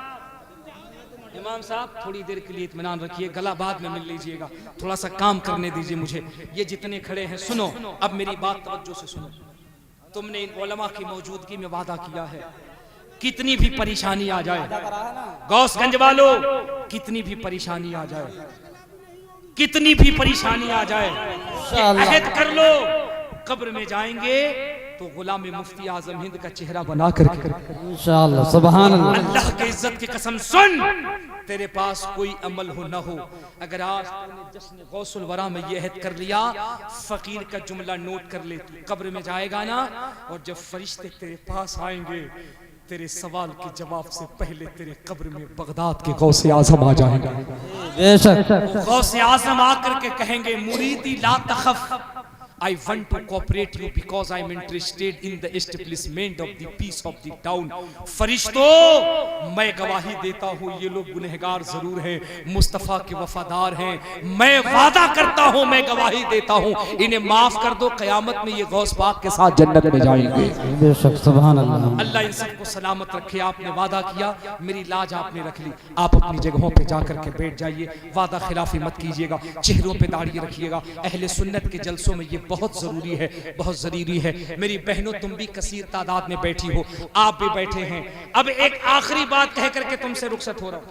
इमाम साहब थोड़ी देर के लिए इत्मीनान रखिए, गला बाद में मिल लीजिएगा, थोड़ा सा काम करने दीजिए मुझे। ये जितने खड़े हैं सुनो, अब मेरी बात तवज्जो से सुनो। तुमने इन उलमा की मौजूदगी में वादा किया है, कितनी भी परेशानी आ जाए, गौसगंज वालों कितनी भी परेशानी आ जाए, कितनी भी परेशानी आ जाए, अहद कर लो कब्र में जाएंगे तो गुलाम मुफ्ती आजम हिंद का चेहरा बना करके इंशाअल्लाह। सुभान अल्लाह। अल्लाह की इज्जत की कसम, सुन, तेरे पास कोई अमल हो ना हो, अगर आज तूने जश्न गौसुल वरा में ये अहद कर लिया, फकीर का जुमला नोट कर ले, तू कब्र में जाएगा ना, और जब फरिश्ते तेरे पास आएंगे तेरे सवाल के जवाब से पहले तेरे कब्र में बगदाद के गौसे आजम आ जाएंगे। बेशक, गौसे आजम आकर के कहेंगे मुरीदी ला तखफ, I want to cooperate you because I am interested in the establishment of the peace of the town। फरिश्तों मैं गवाही देता हूँ ये लोग गुनहगार जरूर हैं, मुस्तफ़ा के वफादार हैं, मैं वादा करता हूँ, मैं गवाही देता हूँ, इन्हें माफ कर दो, क़यामत में ये गौस पाक के साथ जन्नत में जाएंगे। बेशक, सुभान अल्लाह। अल्लाह इन सबको सलामत रखे। आपने वादा किया, मेरी लाज आपने रख ली, आप अपनी जगहों पे जाकर के बैठ जाइए, वादा खिलाफी मत कीजिएगा, चेहरों पे दाढ़ी रखिएगा। अहले सुन्नत के जलसों में ये बहुत जरूरी है, बहुत जरूरी है। मेरी बहनों तुम भी कसीर तादाद में बैठी हो, आप भी बैठे हैं। अब एक आखिरी बात कह करके तुमसे रुखसत हो रहा हूं।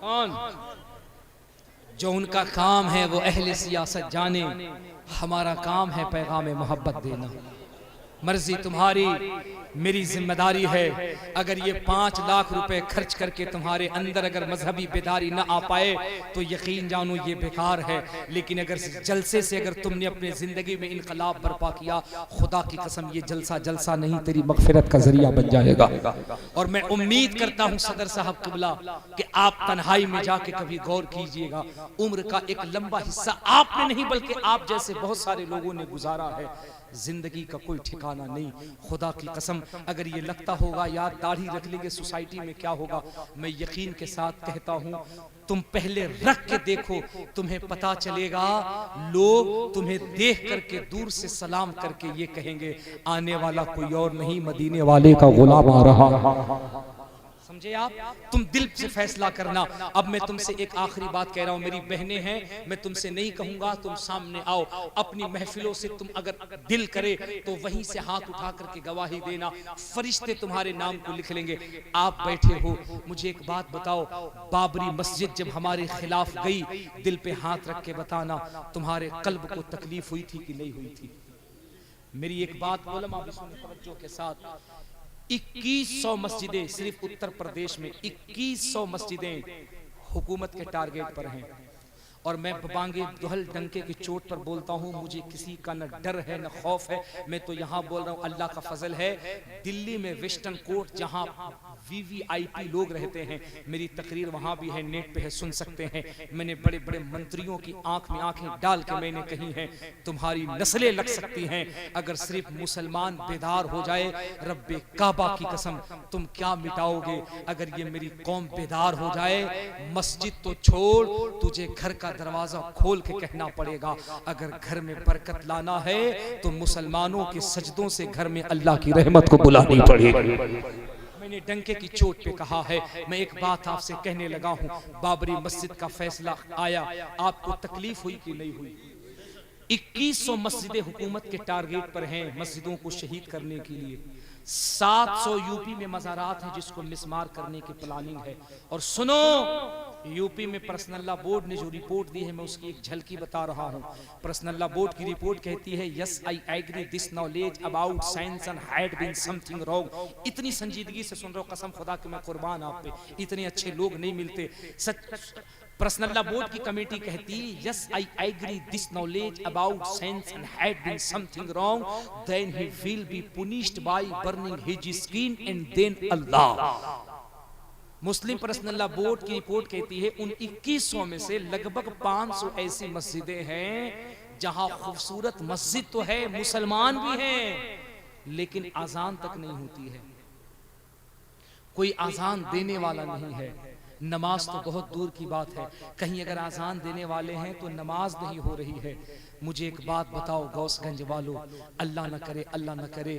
कौन? जो उनका काम है वो अहले सियासत जाने, हमारा काम है पैगाम मोहब्बत देना। मर्जी तुम्हारी, मेरी जिम्मेदारी है, अगर ये 5 लाख रुपए खर्च करके तुम्हारे अंदर अगर मजहबी बेदारी ना आ पाए तो यकीन जानो ये बेकार है। लेकिन अगर जलसे से अगर तुमने अपने जिंदगी में इनकलाब बर्पा किया, खुदा की कसम ये जलसा जलसा नहीं तेरी मगफिरत का जरिया बन जाएगा। और मैं उम्मीद करता हूँ सदर साहब किबला कि आप तन्हाई में जाके कभी गौर कीजिएगा। उम्र का एक लंबा हिस्सा आपने नहीं बल्कि आप जैसे बहुत सारे लोगों ने गुजारा है। जिंदगी का कोई ठिकाना नहीं। खुदा की कसम अगर ये लगता होगा यार दाढ़ी रख लेंगे सोसाइटी में क्या होगा, मैं यकीन के साथ कहता हूँ तुम पहले रख के देखो, तुम्हें पता चलेगा। लोग तुम्हें देख करके दूर से सलाम करके ये कहेंगे आने वाला कोई और नहीं मदीने वाले का गुलाम आ रहा। समझे आप? तुम दिल से फैसला करना। अब मैं तुमसे एक आखिरी बात कह रहा हूं, मेरी बहनें हैं, मैं तुमसे नहीं कहूंगा तुम सामने आओ, अपनी महफिलों से तुम अगर दिल करे तो वहीं से हाथ उठा करके गवाही देना, फरिश्ते तुम्हारे नाम को लिख लेंगे। आप बैठे हो, मुझे एक बात बताओ, बाबरी मस्जिद जब हमारे खिलाफ गई, दिल पे हाथ रख के बताना तुम्हारे कल्ब को तकलीफ हुई थी कि नहीं हुई थी? मेरी एक बात उलमा भी सुने तवज्जो के साथ, 2100 मस्जिदें सिर्फ उत्तर प्रदेश में 2100 मस्जिदें हुकूमत के टारगेट पर हैं। और मैं बांगे दुहल डंके की चोट पर बोलता हूँ, मुझे किसी का न डर है न खौफ है। मैं तो यहाँ बोल रहा हूँ अल्लाह का फजल है। दिल्ली में वेस्टर्न कोर्ट जहाँ VVIP लोग रहते हैं, मेरी तकरीर वहाँ भी है, नेट पे है, सुन सकते हैं। मैंने बड़े बड़े मंत्रियों की आंख में आंखें डाल के मैंने कही है तुम्हारी नस्लें लग सकती हैं अगर सिर्फ मुसलमान बेदार हो जाए। रब्बे काबा की कसम तुम क्या मिटाओगे अगर ये मेरी कौम बेदार हो जाए। मस्जिद तो छोड़, तुझे घर का दरवाजा खोल के कहना पड़ेगा। अगर घर में बरकत लाना है तो मुसलमानों के सजदों से घर में अल्लाह की रहमत को बुलानी पड़ेगी। मैंने डंके की चोट पे कहा है। मैं एक बात आपसे कहने लगा हूं, बाबरी मस्जिद का फैसला आया, आपको तकलीफ हुई कि नहीं हुई? 2100 मस्जिदें हुकूमत के टारगेट पर हैं मस्जिदों को शहीद करने के लिए। 700 यूपी में मज़ारात हैं जिसको मिसमार करने की प्लानिंग है। और सुनो, यूपी में पर्सनल लॉ बोर्ड ने जो रिपोर्ट दी है मैं उसकी एक झलकी बता रहा हूं। पर्सनल लॉ बोर्ड की रिपोर्ट कहती है yes I agree this knowledge about science and had been something wrong. इतनी संजीदगी से सुन रहा हूं, कसम खुदा कि मैं कुर्बान आप पे, इतने अच्छे लोग नहीं मिलते। सच पर्सनल लॉ बोर्ड की कमेटी कहती है yes I agree this knowledge about science and had been something wrong then he will be punished by burning his skin and then अल्लाह। मुस्लिम पर्सनल लॉ बोर्ड की report कहती है उन 2100 में से लगभग 500 ऐसी मस्जिदें हैं जहां खूबसूरत मस्जिद तो है, मुसलमान भी हैं, लेकिन आजान तक नहीं होती है, कोई आजान देने वाला नहीं है। नमाज तो बहुत दूर की बात है, कहीं अगर आजान देने वाले हैं तो नमाज नहीं हो रही है। मुझे एक बात बताओ गौसगंज वालों, अल्लाह न करे, अल्लाह न करे,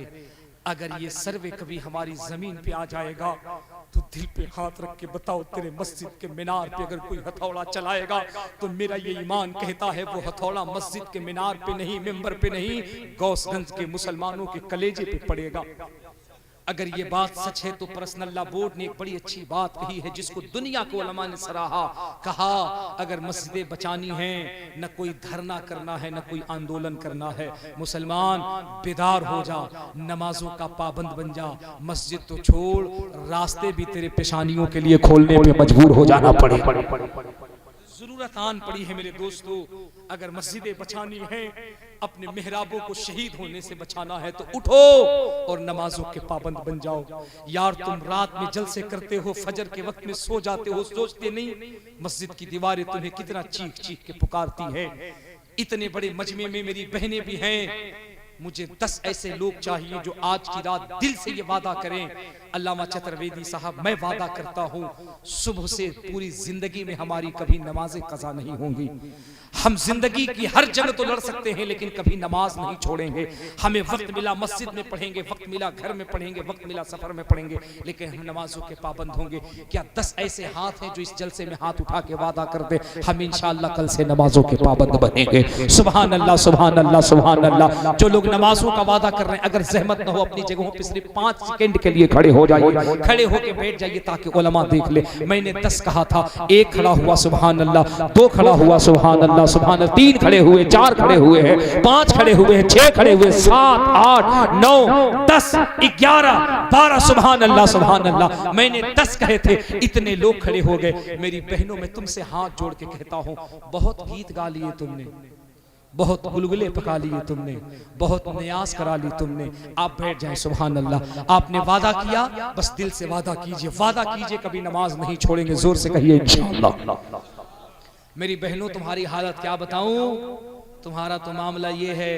अगर ये सर्वे कभी हमारी जमीन पे आ जाएगा तो दिल पे हाथ रख के बताओ, तेरे मस्जिद के मीनार पे अगर कोई हथौड़ा चलाएगा तो मेरा ये ईमान कहता है वो हथौड़ा मस्जिद के मीनार पे नहीं, मिंबर पे नहीं, गौसगंज के मुसलमानों के कलेजे पे पड़ेगा। अगर ये बात सच है तो पर्सनल लॉ बोर्ड ने एक बड़ी अच्छी बात कही है जिसको दुनिया के उलमा ने सराहा। कहा अगर मस्जिदें बचानी हैं न कोई धरना करना है न कोई आंदोलन करना है, मुसलमान बेदार हो जा, नमाजों का पाबंद बन जा, मस्जिद तो छोड़, रास्ते भी तेरे पेशानियों के लिए खोलने पे मजबूर हो जाना पड़े। जरूरत आन पड़ी है मेरे दोस्तों, अगर मस्जिदें बचानी है, अपने मेहराबों को शहीद होने से बचाना है तो उठो और नमाजों के पाबंद बन जाओ। यार तुम रात में जलसे करते हो, फजर के वक्त में सो जाते हो, सोचते नहीं मस्जिद की दीवारें तुम्हें कितना चीख चीख के पुकारती है। इतने बड़े मजमे में मेरी बहनें भी हैं, मुझे 10 ऐसे लोग चाहिए जो आज की रात दिल से ये वादा करें, अल्लामा चतुर्वेदी साहब मैं वादा करता हूँ सुबह से पूरी जिंदगी में हमारी कभी नमाजें कज़ा नहीं होंगी। हम जिंदगी की हर जगह तो लड़ सकते हैं लेकिन कभी नमाज नहीं छोड़ेंगे। हमें वक्त मिला मस्जिद में पढ़ेंगे, वक्त मिला घर में पढ़ेंगे, वक्त मिला सफर में पढ़ेंगे, लेकिन हम नमाजों के पाबंद होंगे। क्या 10 ऐसे हाथ हैं जो इस जलसे में हाथ उठा के वादा करते हम इंशाअल्लाह कल से नमाजों के पाबंद बनेंगे? सुभान अल्लाह, सुभान अल्लाह, सुभान अल्लाह। जो लोग नमाजों का वादा कर रहे हैं, अगर जहमत न हो अपनी जगहों पर सिर्फ 5 सेकंड के लिए खड़े हो हो जाइए, खड़े होके बैठ जाइए ताकि उलमा देख ले। मैंने 10 कहा था, 1 खड़ा हुआ सुभान अल्लाह, 2 खड़ा हुआ सुभान अल्लाह सुभान अल्लाह, 3 खड़े हुए, 4 खड़े हुए हैं, 5 खड़े हुए हैं, 6 खड़े हुए, 7 8 9 10 11 12 सुभान अल्लाह सुभान अल्लाह। मैंने 10 कहे थे, इतने लोग खड़े हो गए। मेरी बहनों, मैं तुमसे हाथ जोड़ के कहता हूं, बहुत गीत गा लिए तुमने, बहुत गुलगुले पका लिए तुमने, बहुत नियाज करा ली तुमने। आप बैठ जाएं सुभान अल्लाह। आपने वादा किया, बस दिल से वादा कीजिए, वादा कीजिए कभी नमाज नहीं छोड़ेंगे। जोर से कहिए इंशाअल्लाह। मेरी बहनों, तुम्हारी हालत क्या बताऊं, तुम्हारा तो मामला ये है,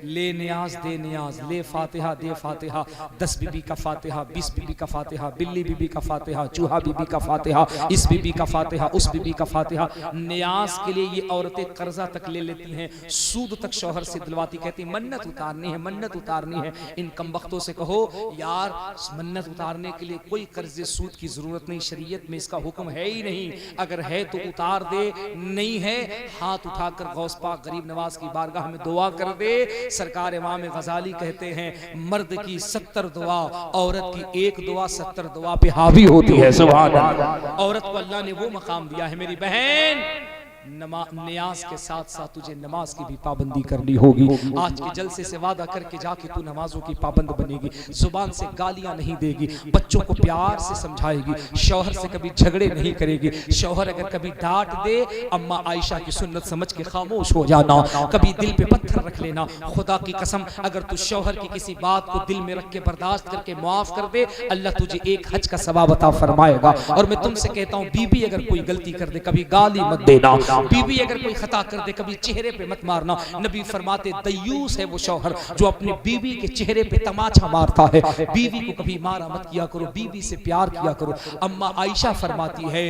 ले नियाज दे नियाज, ले फातिहा दे फातिहा, 10 बीबी का फातिहा, 20 बीबी का फातिहा, बिल्ली बीबी का फातिहा, चूहा बीबी का फातिहा, इस बीबी का फातिहा, उस बीबी का फातिहा। नियाज के लिए ये औरतें कर्जा तक ले लेती हैं, सूद तक शौहर से दिलवाती, कहती मन्नत उतारनी है, मन्नत उतारनी है। इन कमबख्तों से कहो यार, मन्नत उतारने के लिए कोई कर्जे सूद की जरूरत नहीं, शरीयत में इसका हुक्म है ही नहीं। अगर है तो उतार दे, नहीं है हाथ उठाकर गौस पाक गरीब नवाज की बारगाह में दुआ कर दे। सरकार इमाम गजाली कहते हैं, मर्द की 70 दुआ, औरत की 1 दुआ 70 दुआ पे हावी होती है। सुभान अल्लाह। औरत को अल्लाह ने वो मकाम दिया है। मेरी बहन, नियाज के साथ साथ तुझे नमाज की भी पाबंदी करनी होगी। आज के जलसे से वादा करके जाके तू नमाजों की पाबंद बनेगी, जुबान से गालियां नहीं देगी, बच्चों को प्यार से समझाएगी, शौहर से कभी झगड़े नहीं करेगी। शौहर अगर कभी डांट दे, अम्मा आयशा की सुन्नत समझ के खामोश हो जाना, कभी दिल पे पत्थर रख लेना। खुदा की कसम, अगर तू शौहर की किसी बात को दिल में रख के बर्दाश्त करके माफ कर दे, अल्लाह तुझे 1 हज का सवाब अता फरमाएगा। और मैं तुमसे कहता हूँ, बीबी अगर कोई गलती कर दे, कभी गाली मत देना। बीबी अगर कोई खता कर दे, कभी चेहरे पे मत मारना। नबी फरमाते, दयूस है वो शौहर जो अपनी बीवी के चेहरे पे तमाचा मारता है। बीवी को कभी मारा मत किया करो, बीवी से प्यार किया करो। अम्मा आयशा फरमाती है,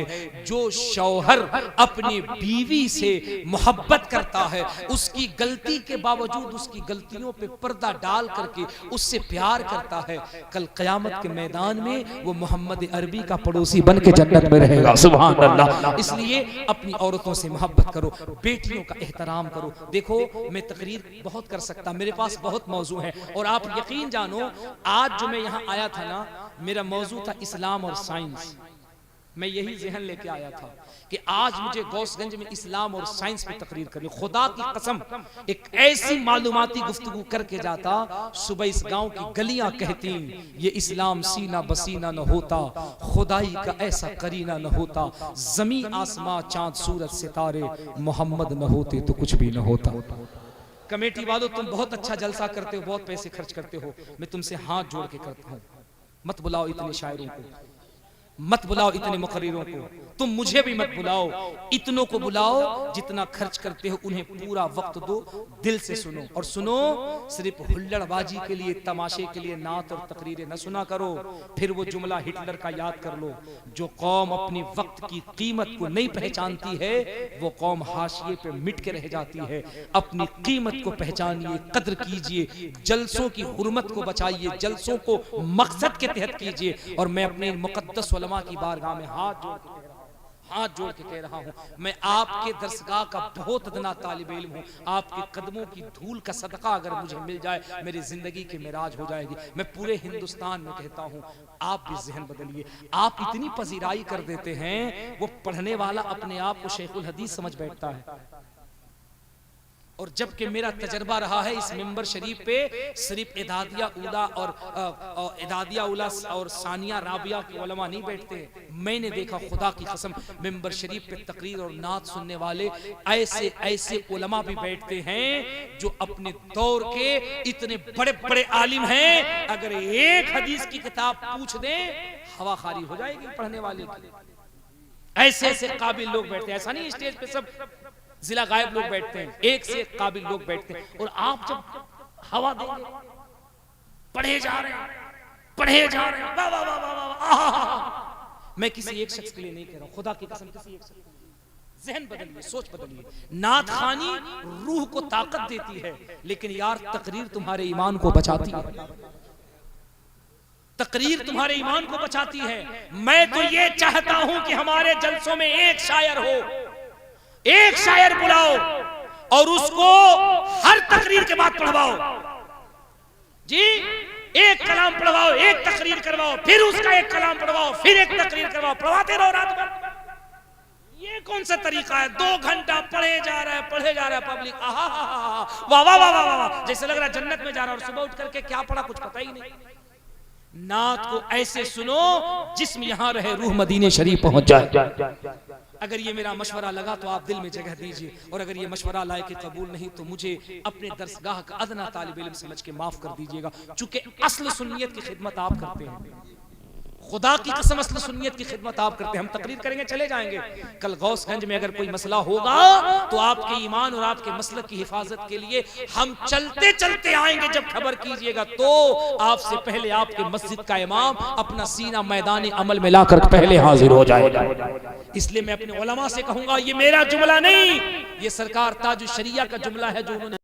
जो शौहर अपनी बीवी से मोहब्बत करता है, उसकी गलती के बावजूद उसकी गलतियों पे पर्दा डाल करके उससे प्यार करता है, कल क़यामत के मैदान में वो मोहम्मद अरबी का पड़ोसी बन के जन्नत में रहेगा। सुभान अल्लाह। इसलिए अपनी औरतों से मोहब्बत करो, बेटियों का एहतराम करो। देखो, मैं तकरीर बहुत कर सकता, मेरे पास बहुत मौजू है, और आप यकीन जानो, आज जो मैं यहाँ आया था ना, मेरा मौजू था इस्लाम और साइंस। मैं यही जहन लेके आया था कि आज मुझे गौसगंज में इस्लाम और साइंस पे तकरीर करनी। खुदा की कसम, एक ऐसी मालूमाती गुफ्तगू करके जाता, सुबह इस गांव की गलियां कहती, ये इस्लाम सीना बसीना न होता, खुदाई का ऐसा करीना न होता, जमी आसमां चांद सूरज सितारे मोहम्मद न होते तो कुछ भी न होता। कमेटी वालों, तुम बहुत अच्छा जलसा करते हो, बहुत पैसे खर्च करते हो, मैं तुमसे हाथ जोड़ के करता हूँ, मत बुलाओ इतने शायरों को, मत बुलाओ इतने मुकर्रिरों को, तुम मुझे भी मत बुलाओ। इतनों को बुलाओ जितना खर्च करते हो, उन्हें पूरा वक्त दो, दिल से सुनो। और सुनो, सिर्फ हुल्लड़बाजी के लिए, तमाशे के लिए नात और तकरीरें न सुना करो। फिर वो जुमला हिटलर का याद कर लो, जो कौम अपनी वक्त की कीमत को नहीं पहचानती है, वो कौम हाशिए पे मिट के रह जाती है। अपनी कीमत को पहचानिए, कद्र कीजिए, जलसों की हुर्मत को बचाइए, जलसों को मकसद के तहत कीजिए। और मैं अपने मुकद्दस उलमा की बारगाह में हाथ जोड़ के कह रहा हूं, मैं आपके दरसगाह का बहुत अदना तालिब इल्म हूं। आपके कदमों की धूल का सदका अगर मुझे मिल जाए, मेरी जिंदगी की मेराज हो जाएगी। मैं पूरे हिंदुस्तान में कहता हूं, आप भी जहन बदलिए। आप इतनी पजीराई कर देते हैं, वो पढ़ने वाला अपने आप को शेखुल हदीस समझ बैठता है। और जबकि मेरा तजर्बा रहा है इस मिंबर शरीफ पे, सिर्फ इदादिया उला और सानिया राबिया के उलमा नहीं बैठते। मैंने देखा, खुदा की कसम, मिंबर शरीफ पे तकरीर और नात सुनने वाले ऐसे ऐसे उलमा भी बैठते हैं जो अपने दौर के इतने बड़े बड़े आलिम हैं। अगर एक हदीस की किताब पूछ दें, हवा खारी हो जाएगी पढ़ने वाले की। ऐसे ऐसे काबिल लोग बैठते हैं। ऐसा नहीं स्टेज पे सब जिला गायब लोग बैठते हैं, एक से एक काबिल लोग बैठते हैं। और आप जब हवा देंगे, पढ़े जा रहे हैं, पढ़े जा रहे हैं, वाह वाह वाह वाह वाह। मैं किसी एक शख्स के लिए नहीं कह रहा हूं, खुदा की कसम, किसी एक शख्स। जहन बदलिए, सोच बदलिए। नात खानी रूह को ताकत देती है, लेकिन यार तकरीर तुम्हारे ईमान को बचाती है। तकरीर तुम्हारे ईमान को बचाती है। मैं तो ये चाहता हूं कि हमारे जलसों में एक शायर हो, एक शायर बुलाओ और उसको हर तकरीर के बाद पढ़वाओ जी, एक कलाम पढ़वाओ, एक तकरीर करवाओ, फिर उसका फिर एक तकरीर करवाओ, पढ़वाते रहो रात भर। ये कौन सा तरीका है? 2 घंटा पढ़े जा रहा है पब्लिक, आहा वाह वाह वाह वाह वाह, जैसे लग रहा है जन्नत में जा रहा है। और सुबह उठ करके क्या पढ़ा कुछ पता ही नहीं। नात को ऐसे सुनो जिस्म यहां रहे, रूह मदीने शरीफ पहुंच जाए। अगर ये मेरा मशवरा लगा तो आप दिल में जगह दीजिए, और अगर ये मशवरा लाए कि कबूल नहीं तो मुझे अपने दरसगाह का अदना तालिब इल्म समझ के माफ कर दीजिएगा। चूंकि असल सुन्नियत की खिदमत आप करते हैं, खुदा की कसम असल सुन्नियत की खिदमत आप करते हैं। हम तकरीर करेंगे, चले जाएंगे। कल गौसगंज में अगर कोई मसला होगा तो आपके ईमान और आपके मसलक की हिफाजत के लिए हम चलते चलते आएंगे। जब खबर कीजिएगा तो आपसे पहले आपके मस्जिद का इमाम अपना सीना मैदान अमल में लाकर पहले हाजिर हो जाएगा। इसलिए मैं अपने उलमा से कहूंगा, ये मेरा जुमला नहीं, ये सरकार ताजुश शरिया का जुमला है जो उन्होंने